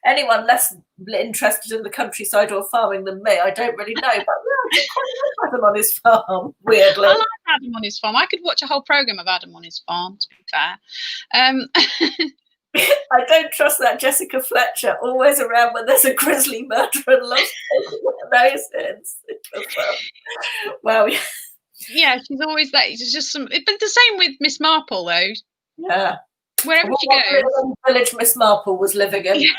Anyone less interested in the countryside or farming than me, I don't really know. But I quite like Adam on his farm, weirdly. I like Adam on his farm. I could watch a whole programme of Adam on his farm, to be fair. I don't trust that Jessica Fletcher, always around when there's a grisly murder and loves noses. Well, yeah, she's always that. It's just some. But the same with Miss Marple, though. Yeah, wherever she goes. Village Miss Marple was living in. Yeah.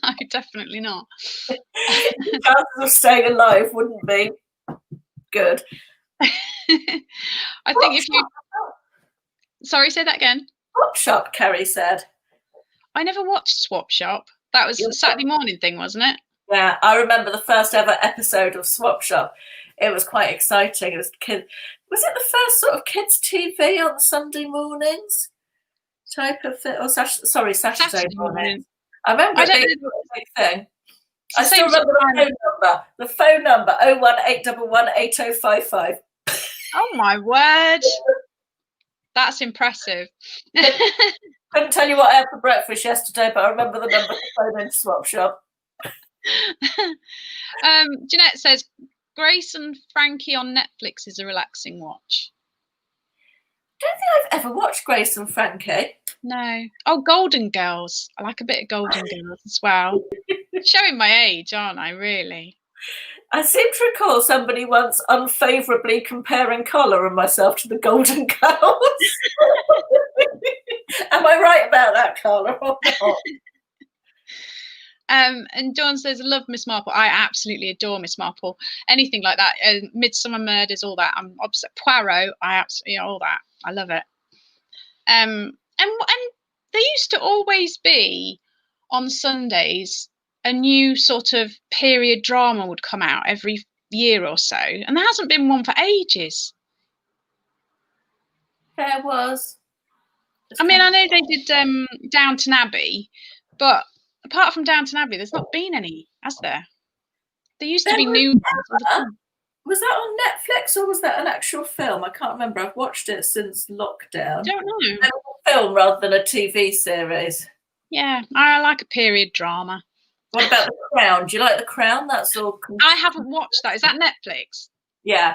No, definitely not. Chances of staying alive wouldn't be good. I think if you. Sorry, say that again. Swap Shop, Kerry said. I never watched Swap Shop. That was a Saturday morning thing, wasn't it? Yeah, I remember the first ever episode of Swap Shop. It was quite exciting. It was Was it the first sort of kids' TV on Sunday mornings type of thing? Or Saturday morning. I remember it being a big thing. I still remember the phone number 018118055. Oh my word. That's impressive. Couldn't tell you what I had for breakfast yesterday, but I remember the number to phone into Swap Shop. Jeanette says Grace and Frankie on Netflix is a relaxing watch. I don't think I've ever watched Grace and Frankie. No. Oh, Golden Girls. I like a bit of Golden Girls as well. Showing my age, aren't I, really? I seem to recall somebody once unfavourably comparing Carla and myself to the Golden Girls. Am I right about that, Carla, or not? And Dawn says, I love Miss Marple. I absolutely adore Miss Marple. Anything like that. Midsummer Murders, all that. I'm obsessed. Poirot, I absolutely, all that. I love it. And there used to always be on Sundays a new sort of period drama would come out every year or so, and there hasn't been one for ages. There was. I mean, I know they did Downton Abbey, but apart from Downton Abbey, there's not been any, has there? There used to be new ones. Was that on Netflix or was that an actual film? I can't remember. I've watched it since lockdown. I don't know. It was a film rather than a TV series. Yeah, I like a period drama. What about The Crown? Do you like The Crown? That's all. I haven't watched that. Is that Netflix? Yeah.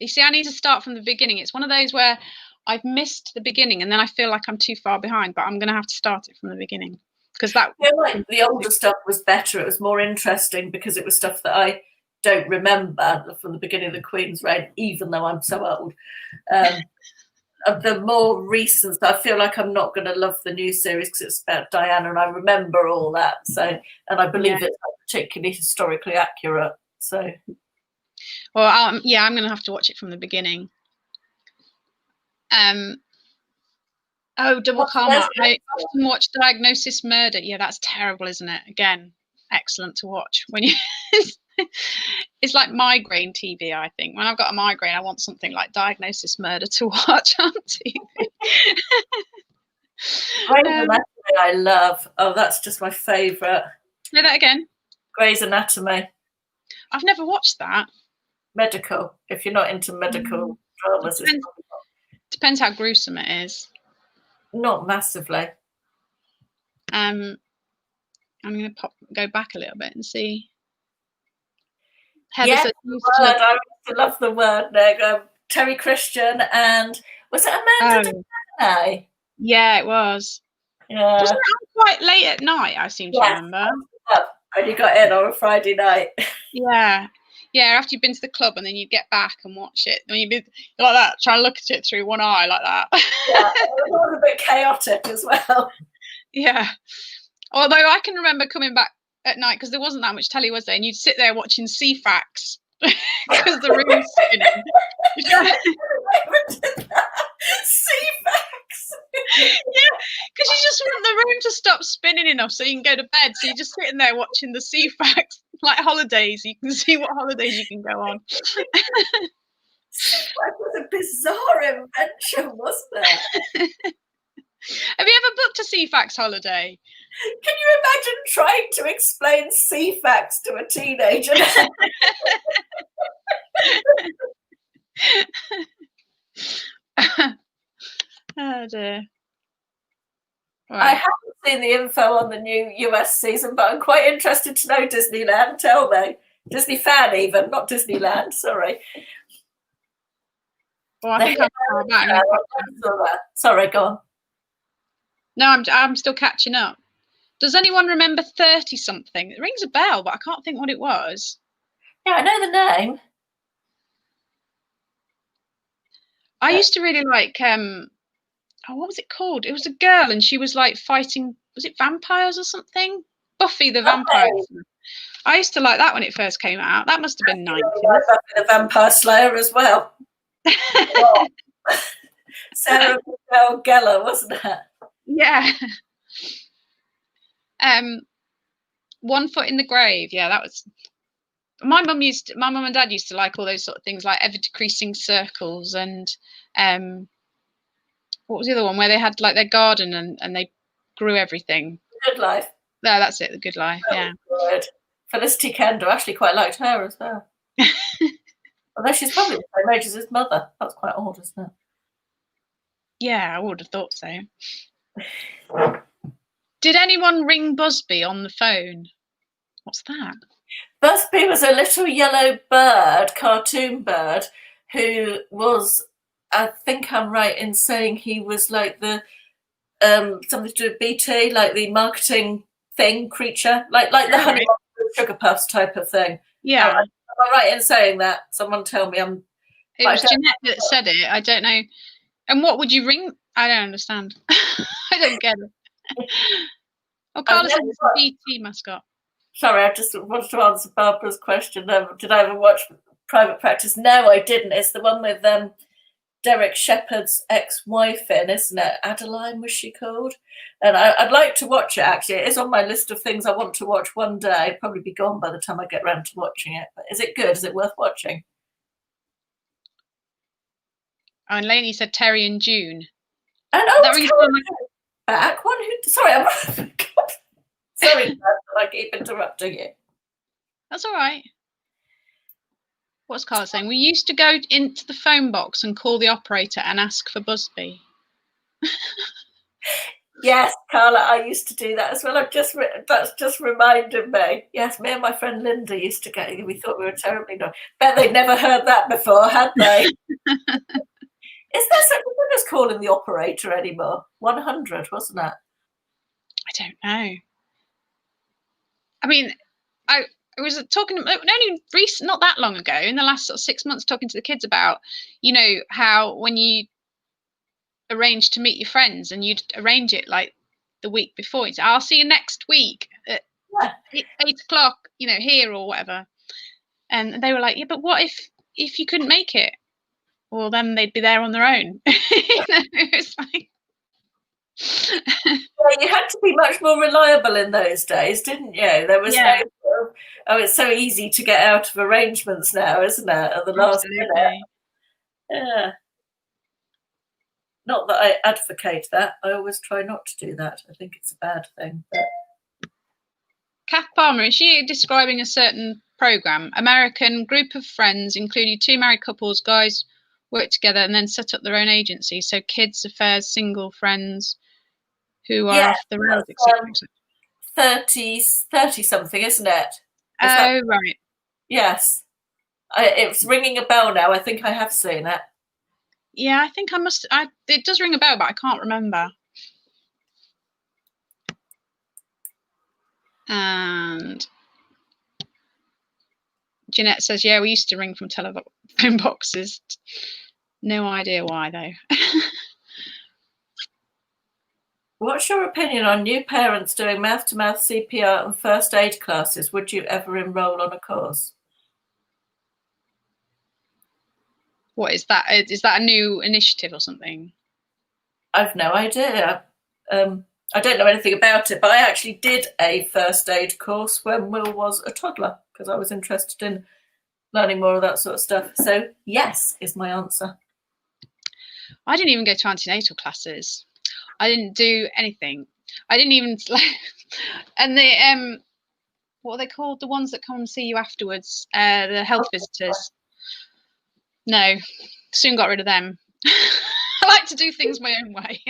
You see, I need to start from the beginning. It's one of those where I've missed the beginning and then I feel like I'm too far behind, but I'm going to have to start it from the beginning. Because that. I feel like the older stuff was better. It was more interesting because it was stuff that I don't remember from the beginning of the Queen's reign, even though I'm so old. of the more recent, I feel like I'm not going to love the new series because it's about Diana, and I remember all that. So, and I believe it's not particularly historically accurate. So, well, yeah, I'm going to have to watch it from the beginning. Oh, Double Karma. I often watch Diagnosis Murder. Yeah, that's terrible, isn't it? Again, excellent to watch when you. It's like migraine TV, I think. When I've got a migraine, I want something like Diagnosis Murder to watch on TV. Grey's Anatomy, I love. Oh, that's just my favourite. Say that again. Grey's Anatomy. I've never watched that. Medical. If you're not into medical dramas, depends how gruesome it is. Not massively. I'm going to go back a little bit and see. Heather said, I used to love the word. Terry Christian and was it Amanda Denay? Yeah, it was. Yeah. Wasn't it quite late at night? I seem to remember. And you got in on a Friday night. Yeah. After you've been to the club and then you get back and watch it, and you'd be like that, trying to look at it through one eye like that. Yeah, it was a bit chaotic as well. Yeah. Although I can remember coming back at night because there wasn't that much telly, was there? And you'd sit there watching CFAX because the room was spinning. CFAX. Yeah, because you just want the room to stop spinning enough so you can go to bed. So you're just sitting there watching the CFAX, like holidays. You can see what holidays you can go on. That was a bizarre invention, wasn't it? Have you ever booked a CFAX holiday? Can you imagine trying to explain CFAX to a teenager? Oh dear. Right. I haven't seen the info on the new US season, but I'm quite interested to know Disneyland. Tell me. Disney fan even, not Disneyland, sorry. Well, I think I'm back. Sorry, go on. No, I'm still catching up. Does anyone remember 30 something? It rings a bell, but I can't think what it was. Yeah, I know the name. I used to really like what was it called? It was a girl and she was like fighting, was it vampires or something? Buffy the Vampire. I used to like that when it first came out. That must have been 90s. Buffy the Vampire Slayer as well. Sarah Michelle Gellar, wasn't it? Yeah. One Foot in the Grave. Yeah, that was. My mum and dad used to like all those sort of things, like Ever Decreasing Circles and what was the other one where they had like their garden and they grew everything. Good Life. No, that's it. The Good Life. Yeah. Good. Felicity Kendall. Actually, quite liked her as well. Although she's probably the same age as his mother. That's quite old, isn't it? Yeah, I would have thought so. Did anyone ring Busby on the phone? What's that? Busby was a little yellow bird, cartoon bird, who was, I think I'm right in saying he was like the something to do with BT, like the marketing thing creature, like the honey sugar puffs type of thing. Yeah. Am I right in saying that? Someone tell me. It was Jeanette that said it. I don't know. And what would you ring? I don't understand. I don't get it. Oh, Carla said it's a BT mascot. Sorry, I just wanted to answer Barbara's question. Did I ever watch Private Practice? No, I didn't. It's the one with Derek Shepherd's ex-wife in, isn't it? Adeline, was she called? And I'd like to watch it, actually. It is on my list of things I want to watch one day. It'll probably be gone by the time I get around to watching it. But is it good? Is it worth watching? Oh, and Lainey said Terry and June. And back one? Sorry, I'm sorry, I keep interrupting you. That's all right. What's Carla saying? We used to go into the phone box and call the operator and ask for Busby. Yes, Carla, I used to do that as well. That's just reminded me. Yes, me and my friend Linda used to go. We thought we were terribly annoying. Bet they'd never heard that before, had they? Is there such a thing as calling the operator anymore? 100, wasn't it? I don't know. I mean, I was talking only not that long ago, in the last sort of 6 months, talking to the kids about, how when you arrange to meet your friends, and you'd arrange it like the week before. You'd say, I'll see you next week at 8 o'clock, you know, here or whatever. And they were like, yeah, but what if you couldn't make it? Well, then they'd be there on their own. You know, it's like... Well, you had to be much more reliable in those days, didn't you? There was no, oh, it's so easy to get out of arrangements now, isn't it? At the last minute. Yeah. Not that I advocate that. I always try not to do that. I think it's a bad thing. But... Kath Palmer, is she describing a certain program? American group of friends, including 2 married couples, guys work together and then set up their own agency. So kids, affairs, single friends who are off the road, etc. 30 something, isn't it? Oh, right. Yes. It's ringing a bell now. I think I have seen it. Yeah, I think I must. It does ring a bell, but I can't remember. And Jeanette says, yeah, we used to ring from telephone boxes. No idea why, though. What's your opinion on new parents doing mouth-to-mouth CPR and first aid classes? Would you ever enroll on a course? What is that? Is that a new initiative or something? I've no idea. I don't know anything about it, but I actually did a first aid course when Will was a toddler because I was interested in learning more of that sort of stuff. So yes is my answer. I didn't even go to antenatal classes. I didn't do anything. I didn't even and the what are they called? The ones that come and see you afterwards, the health visitors. No, soon got rid of them. I like to do things my own way.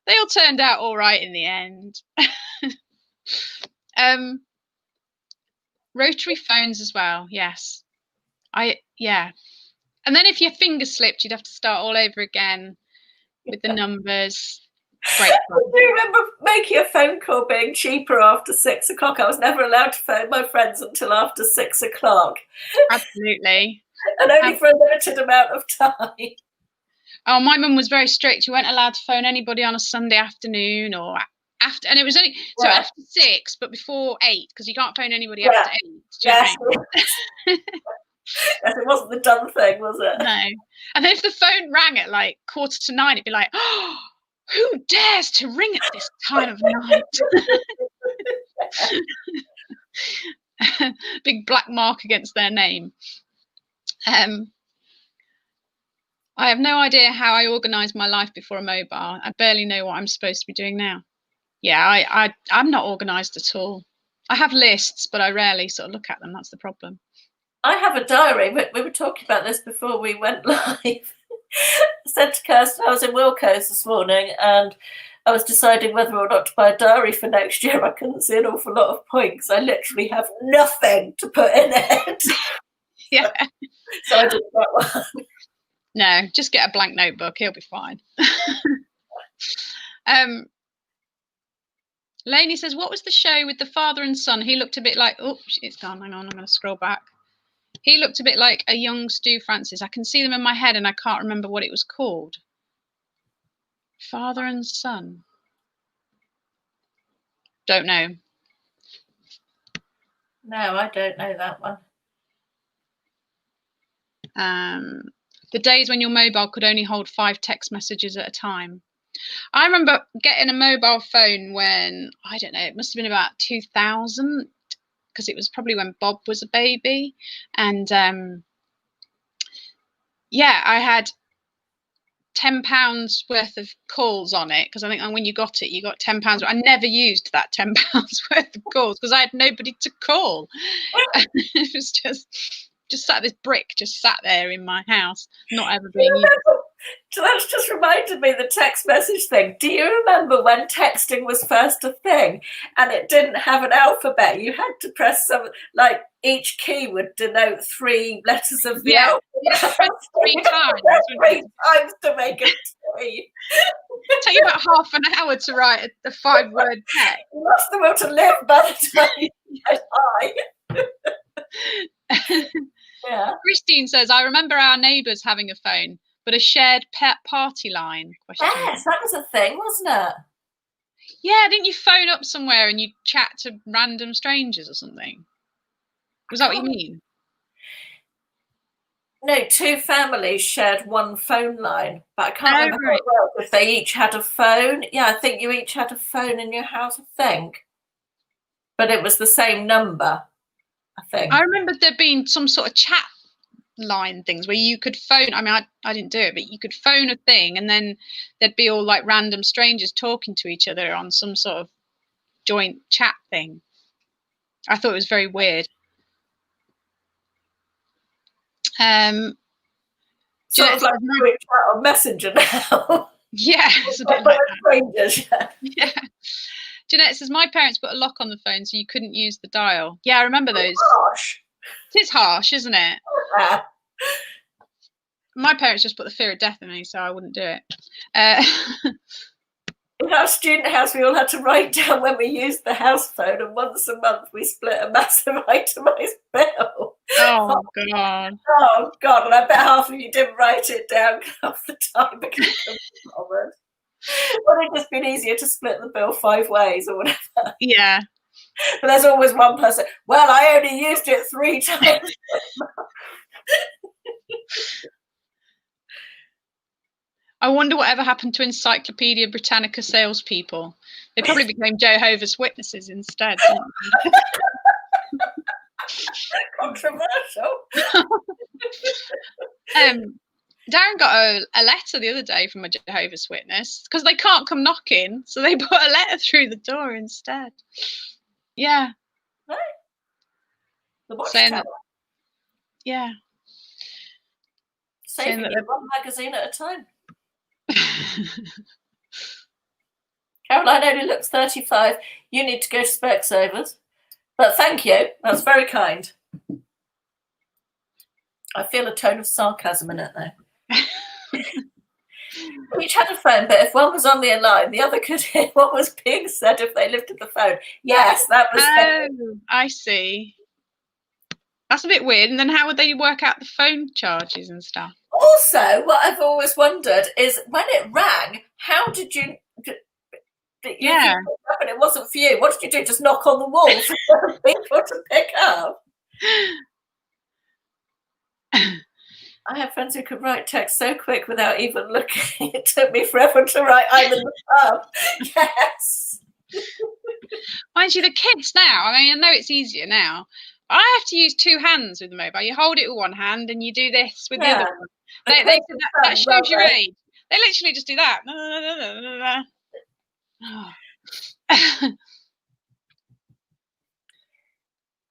They all turned out all right in the end. Rotary phones as well. Yes. Yeah. And then if your finger slipped, you'd have to start all over again with the numbers. Great. I do remember making a phone call being cheaper after 6 o'clock. I was never allowed to phone my friends until after 6 o'clock. Absolutely. And only for a limited amount of time. Oh, my mum was very strict. You weren't allowed to phone anybody on a Sunday afternoon or after, and it was only so after 6, but before 8, because you can't phone anybody after 8. Yes. Yes, it wasn't the done thing, was it? No. And then if the phone rang at like 9:15, it'd be like, oh, who dares to ring at this time of night? Big black mark against their name. I have no idea how I organised my life before a mobile. I barely know what I'm supposed to be doing now. Yeah, I'm not organised at all. I have lists, but I rarely sort of look at them. That's the problem. I have a diary. We were talking about this before we went live. I said to Kirsten, I was in Wilco's this morning and I was deciding whether or not to buy a diary for next year. I couldn't see an awful lot of points. I literally have nothing to put in it. Yeah. So I did that one. No, just get a blank notebook. He'll be fine. Lainey says, what was the show with the father and son? He looked a bit like, oh, it's gone. Hang on, I'm going to scroll back. He looked a bit like a young Stu Francis. I can see them in my head and I can't remember what it was called. Father and son. Don't know. No, I don't know that one. The days when your mobile could only hold 5 text messages at a time. I remember getting a mobile phone when, I don't know, it must have been about 2000, because it was probably when Bob was a baby. And yeah, I had £10 worth of calls on it, because I think when you got it, you got £10. I never used that £10 worth of calls because I had nobody to call. It was just sat this brick just sat there in my house, not ever being used. So that's just reminded me of the text message thing. Do you remember when texting was first a thing and it didn't have an alphabet? You had to press some, like each key would denote 3 letters of the alphabet. Yeah, press 3 times. 3 times to make a tree. It took you about half an hour to write a 5-word text. You lost the will to live by the time you get high. Yeah. Christine says, I remember our neighbours having a phone, but a shared pet party line? Yes, that was a thing, wasn't it? Yeah, didn't you phone up somewhere and you chat to random strangers or something? Was that what you mean? No, two families shared one phone line, but I can't remember Right. if they each had a phone. Yeah, I think you each had a phone in your house, I think. But it was the same number, I think. I remember there being some sort of chat line things where you could phone. I mean, I didn't do it, but you could phone a thing and then there'd be all like random strangers talking to each other on some sort of joint chat thing. I thought it was very weird. Sort of like doing chat on Messenger now. Yeah, it's a bit like that. Strangers, yeah. Jeanette says, my parents put a lock on the phone so you couldn't use the dial. Yeah, I remember those. Harsh. It is harsh, isn't it? Yeah. My parents just put the fear of death in me, so I wouldn't do it. In our student house, we all had to write down when we used the house phone, and once a month we split a massive itemised bill. Oh, God. Oh, God, and I bet half of you didn't write it down half the time because you couldn't be bothered. Would it just been easier to split the bill 5 ways or whatever? Yeah. But there's always one person, well, I only used it 3 times. I wonder whatever happened to Encyclopedia Britannica salespeople. They probably became Jehovah's Witnesses instead. Controversial. Darren got a letter the other day from a Jehovah's Witness because they can't come knocking, so they put a letter through the door instead. Yeah. Right. The Saying that, yeah. Saving you one magazine at a time. Caroline only looks 35. You need to go to Specsavers. But thank you. That's very kind. I feel a tone of sarcasm in it though. We each had a phone, but if one was on the line, the other could hear what was being said if they lifted the phone. Yes, that was. Oh, I see. That's a bit weird. And then how would they work out the phone charges and stuff? Also, what I've always wondered is when it rang, how did you? Yeah. And it wasn't for you. What did you do? Just knock on the wall for people to pick up? I have friends who could write text so quick without even looking. It took me forever to write, I'm in the pub. Yes. Mind you, the kids now, I mean, I know it's easier now. I have to use 2 hands with the mobile. You hold it with one hand and you do this with the other one. That shows your age. They literally just do that. Oh.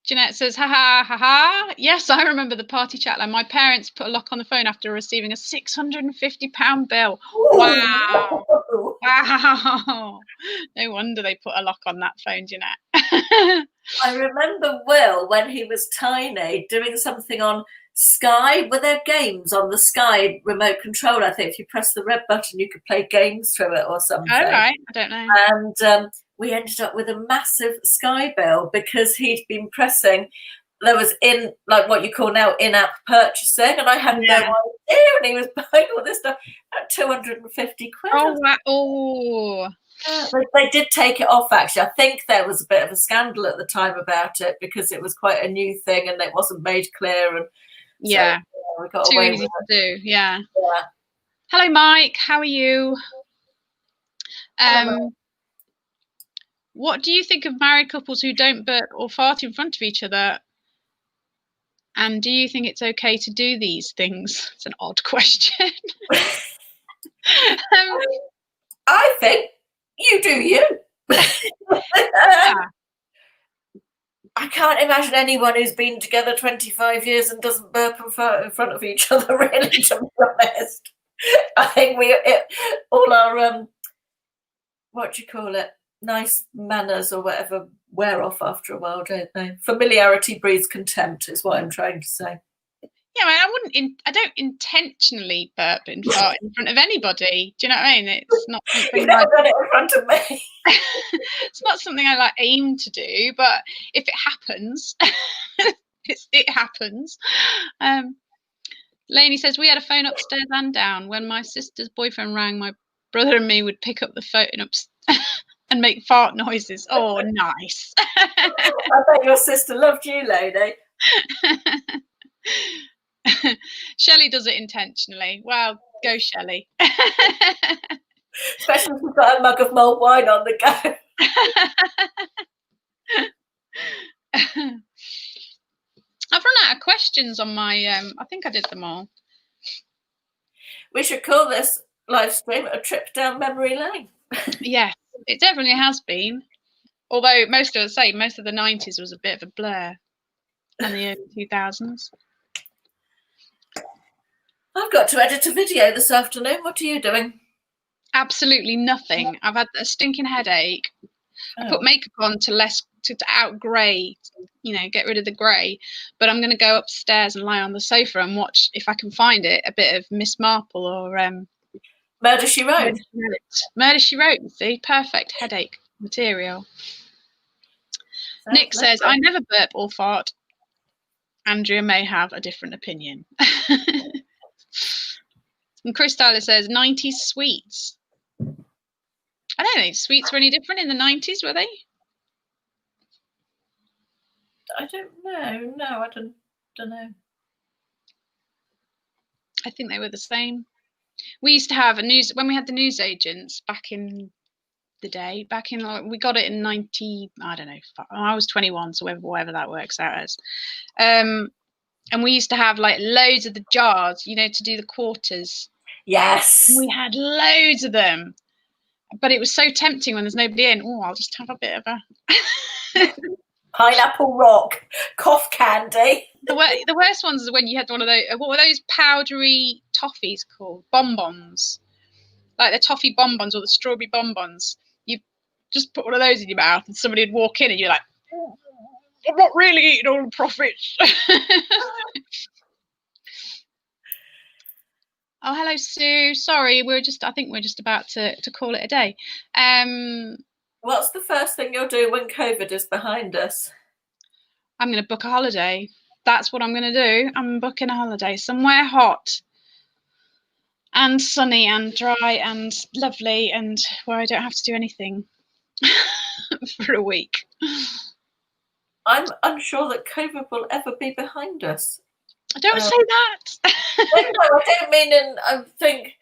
Jeanette says, ha ha ha ha. Yes, I remember the party chat line. My parents put a lock on the phone after receiving a £650 bill. Wow. Wow. No wonder they put a lock on that phone, Jeanette. I remember Will, when he was tiny, doing something on Sky. Were there games on the Sky remote control? I think if you press the red button, you could play games through it or something. Oh, right. I don't know. And we ended up with a massive Sky bill because he'd been pressing. There was like what you call now in-app purchasing, and I had no idea. And he was buying all this stuff at 250 quid. Oh, wow. Oh. They did take it off, actually. I think there was a bit of a scandal at the time about it because it was quite a new thing and it wasn't made clear. And yeah, so, we got too away easy with to do. Yeah. Yeah. Hello, Mike. How are you? Hello, what do you think of married couples who don't burp or fart in front of each other? And do you think it's okay to do these things? It's an odd question. I think you do you. I can't imagine anyone who's been together 25 years and doesn't burp and fart in front of each other, really, to be honest. I think all our, what do you call it, nice manners or whatever wear off after a while, don't they? Familiarity breeds contempt is what I'm trying to say. Yeah, I mean, I don't intentionally burp and fart in front of anybody. Do you know what I mean? It's not something You've never done it in front of me. It's not something I like aim to do, but if it happens, it happens. Lainey says, we had a phone upstairs and down. When my sister's boyfriend rang, my brother and me would pick up the phone and make fart noises. Oh, nice. I bet your sister loved you, lady. Shelley does it intentionally. Well, go Shelley. Especially if you've got a mug of mulled wine on the go. I've run out of questions on my I think I did them all. We should call this live stream a trip down memory lane. Yeah, it definitely has been. Although most of the 90s was a bit of a blur, and the early 2000s. I've got to edit a video this afternoon. What are you doing? Absolutely nothing. I've had a stinking headache. I put makeup on to out grey, get rid of the grey. But I'm going to go upstairs and lie on the sofa and watch, if I can find it, a bit of Miss Marple or Murder, She Wrote. Murder, She Wrote. You see, perfect headache material. Nick says, I never burp or fart. Andrea may have a different opinion. And Chris Tyler says, 90s sweets. I don't think sweets were any different in the 90s, were they? I don't know. No, I don't know. I think they were the same. We used to have when we had the news agents back in the day, we got it in 90, I don't know, I was 21, so whatever that works out as. And we used to have like loads of the jars, to do the quarters. Yes. We had loads of them. But it was so tempting when there's nobody in. Oh, I'll just have a bit of a pineapple rock, cough candy. The worst ones is when you had one of those. What were those powdery toffees called? Bonbons, like the toffee bonbons or the strawberry bonbons. You just put one of those in your mouth, and somebody would walk in, and you're like, "I'm not really eating all the profits." Oh, hello, Sue. Sorry, I think we're just about to call it a day. What's the first thing you'll do when COVID is behind us? I'm going to book a holiday. That's what I'm going to do. I'm booking a holiday somewhere hot and sunny and dry and lovely and where I don't have to do anything for a week. I'm unsure that COVID will ever be behind us. Don't say that. No, I don't mean, and I think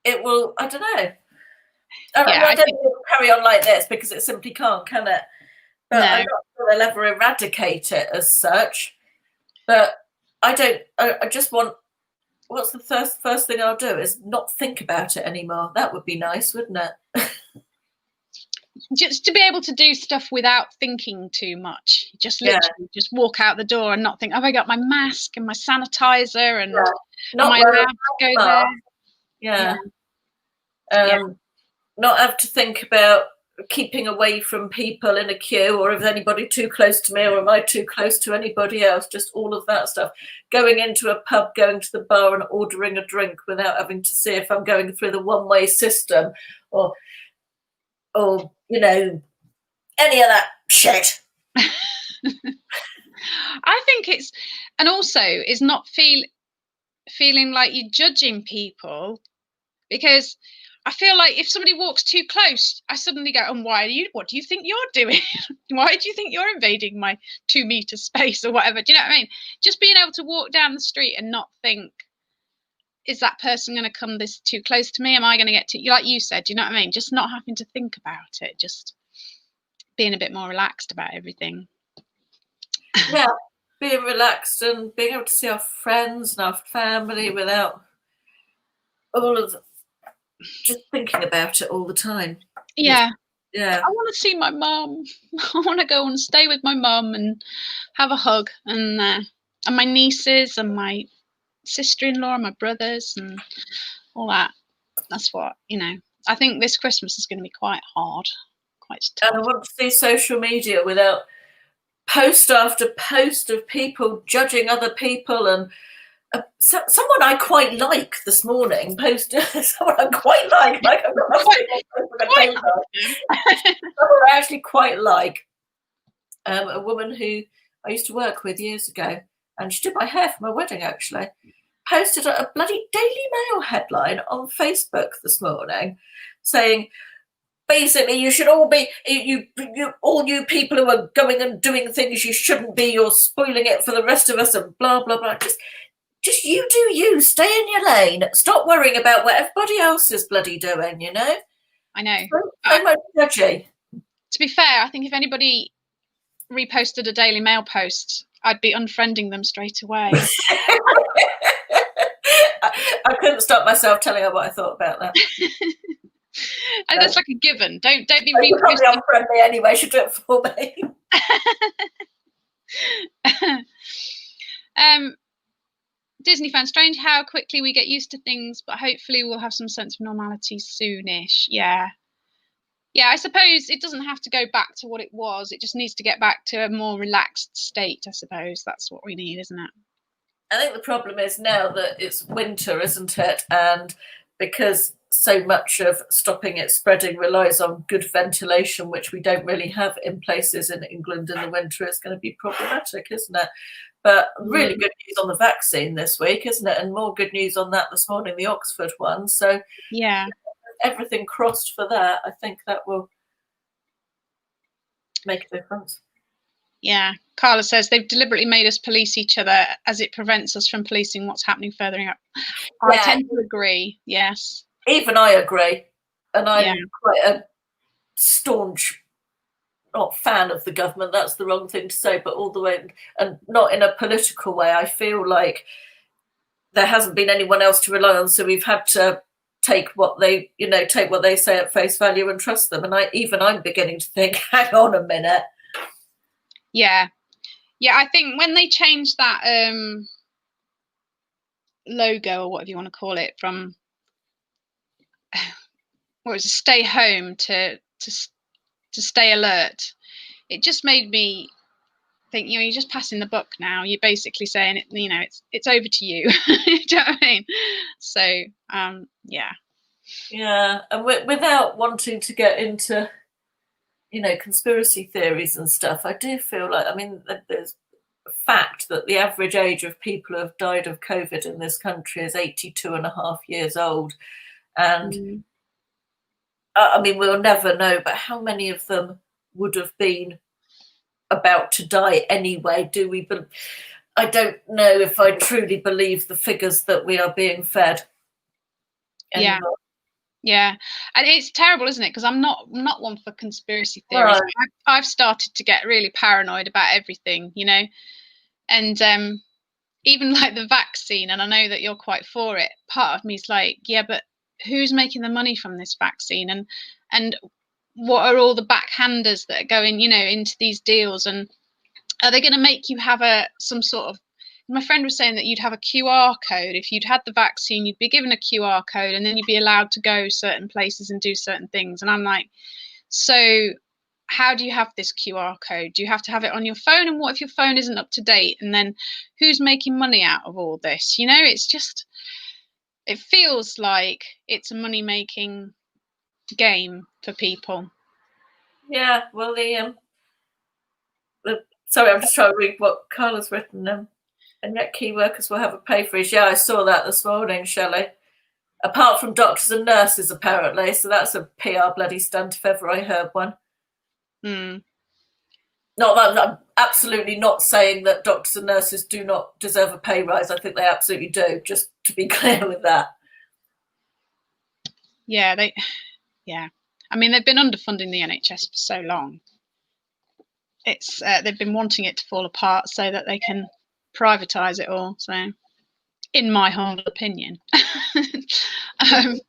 it will. I don't know. I don't think it will carry on like this because it simply can't, can it? But I'm not sure they'll ever eradicate it as such. But I don't. I just want. What's the first thing I'll do is not think about it anymore. That would be nice, wouldn't it? Just to be able to do stuff without thinking too much. Just literally just walk out the door and not think, have I got my mask and my sanitizer and am I allowed to go there? Not have to think about keeping away from people in a queue, or if there's anybody too close to me, or am I too close to anybody else? Just all of that stuff. Going into a pub, going to the bar and ordering a drink without having to see if I'm going through the one-way system or any of that shit. I think it's, and also is not feeling like you're judging people, because I feel like if somebody walks too close, I suddenly go, and what do you think you're doing? Why do you think you're invading my 2-meter space or whatever? Do you know what I mean? Just being able to walk down the street and not think, is that person going to come this too close to me? Am I going to get to, like you said, do you know what I mean? Just not having to think about it, just being a bit more relaxed about everything. Yeah, being relaxed and being able to see our friends and our family without all of just thinking about it all the time. Yeah. Yeah. I want to see my mum. I want to go and stay with my mum and have a hug, and my nieces and my sister-in-law and my brothers and all that. That's what, I think this Christmas is going to be quite hard, quite tough. And I want to see social media without post after post of people judging other people. And someone I quite like this morning posted someone I quite like I've got nothing someone I actually quite like, a woman who I used to work with years ago, and she did my hair for my wedding actually, posted a bloody Daily Mail headline on Facebook this morning saying, basically, you should all be, all you people who are going and doing things you shouldn't be, you're spoiling it for the rest of us and blah, blah, blah. Just you do you, stay in your lane. Stop worrying about what everybody else is bloody doing, you know? I know. So much judgy. To be fair, I think if anybody reposted a Daily Mail post, I'd be unfriending them straight away. I couldn't stop myself telling her what I thought about that. And that's like a given. Don't be reposting. Probably unfriendly anyway. She'll do it for me. Disney fan, strange how quickly we get used to things, but hopefully we'll have some sense of normality soonish. Yeah, I suppose it doesn't have to go back to what it was. It just needs to get back to a more relaxed state. I suppose that's what we need, isn't it? I think the problem is now that it's winter, isn't it? And because so much of stopping it spreading relies on good ventilation, which we don't really have in places in England in the winter, is going to be problematic, isn't it? But really good news on the vaccine this week, isn't it? And more good news on that this morning, the Oxford one. So yeah, everything crossed for that. I think that will make a difference. Yeah, Carla says they've deliberately made us police each other as it prevents us from policing what's happening further up. I tend to agree. Yes, even I agree, and I'm quite a staunch, not fan of the government. That's the wrong thing to say, but all the way, and not in a political way. I feel like there hasn't been anyone else to rely on, so we've had to take what they say at face value and trust them. And I'm beginning to think, hang on a minute. Yeah, I think when they changed that logo or whatever you want to call it from what was it, stay home to stay alert, it just made me think, you're just passing the buck now. You're basically saying it, it's over to you. Do you know what I mean? So yeah, and without wanting to get into conspiracy theories and stuff, I do feel like, there's a fact that the average age of people who have died of COVID in this country is 82.5 years old. And we'll never know, but how many of them would have been about to die anyway? I don't know if I truly believe the figures that we are being fed anymore. Yeah, and it's terrible, isn't it? Because I'm not one for conspiracy theories. Right. I've started to get really paranoid about everything, and even like the vaccine. And I know that you're quite for it. Part of me is like, yeah, but who's making the money from this vaccine? And what are all the backhanders that are going, into these deals? And are they going to make you have some sort of? My friend was saying that you'd have a QR code. If you'd had the vaccine, you'd be given a QR code and then you'd be allowed to go certain places and do certain things. And I'm like, so how do you have this QR code? Do you have to have it on your phone? And what if your phone isn't up to date? And then who's making money out of all this? It's just, it feels like it's a money-making game for people. Yeah, well, sorry, I'm just trying to read what Carla's written. And yet key workers will have a pay freeze. Yeah, I saw that this morning, Shelley. Apart from doctors and nurses, apparently. So that's a PR bloody stunt if ever I heard one. Not that I'm absolutely not saying that doctors and nurses do not deserve a pay rise. I think they absolutely do, just to be clear with that. Yeah, they've been underfunding the NHS for so long. It's they've been wanting it to fall apart so that they can privatise it all. So, in my humble opinion, can't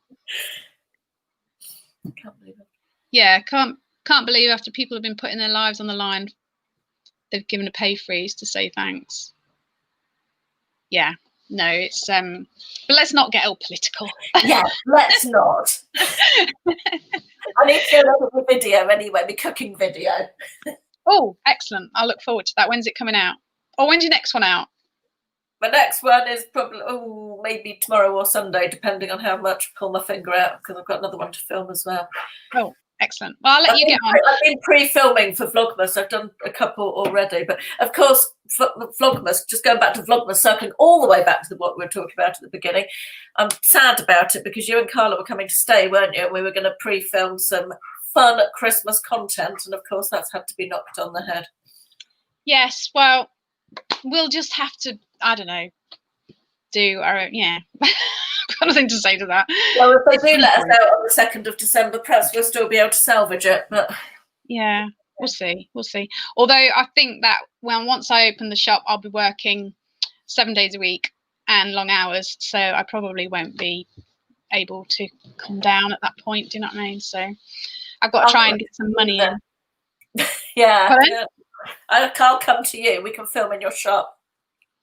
believe it. Yeah, can't believe after people have been putting their lives on the line, they've given a pay freeze to say thanks. Yeah, no, it's but let's not get all political. Yeah, let's not. I need to go look at the video anyway, the cooking video. Oh, excellent! I'll look forward to that. When's it coming out? Or when's your next one out? My next one is probably maybe tomorrow or Sunday, depending on how much I pull my finger out, because I've got another one to film as well. Oh, excellent. Well, I'll let you get on. I've been pre-filming for Vlogmas. I've done a couple already, but of course Vlogmas, just going back to Vlogmas, circling all the way back to what we were talking about at the beginning. I'm sad about it because you and Carla were coming to stay, weren't you? And we were going to pre-film some fun Christmas content, and of course that's had to be knocked on the head. Yes, well, we'll just have to, I don't know, do our own, got nothing to say to that. Well, if they do let us out on the 2nd of December, perhaps we'll still be able to salvage it, but yeah, we'll see. Although I think that once I open the shop, I'll be working 7 days a week and long hours, so I probably won't be able to come down at that point. Do you know what I mean? So I've got to try and get some money in. Yeah. I'll come to you. We can film in your shop.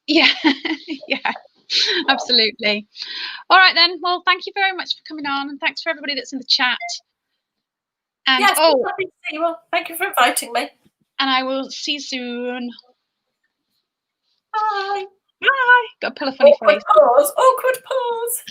Yeah, yeah, absolutely. All right then. Well, thank you very much for coming on, and thanks for everybody that's in the chat. And yes, happy to see you. Well, thank you for inviting me. And I will see you soon. Bye. Bye. Got to pull a funny face. Awkward pause.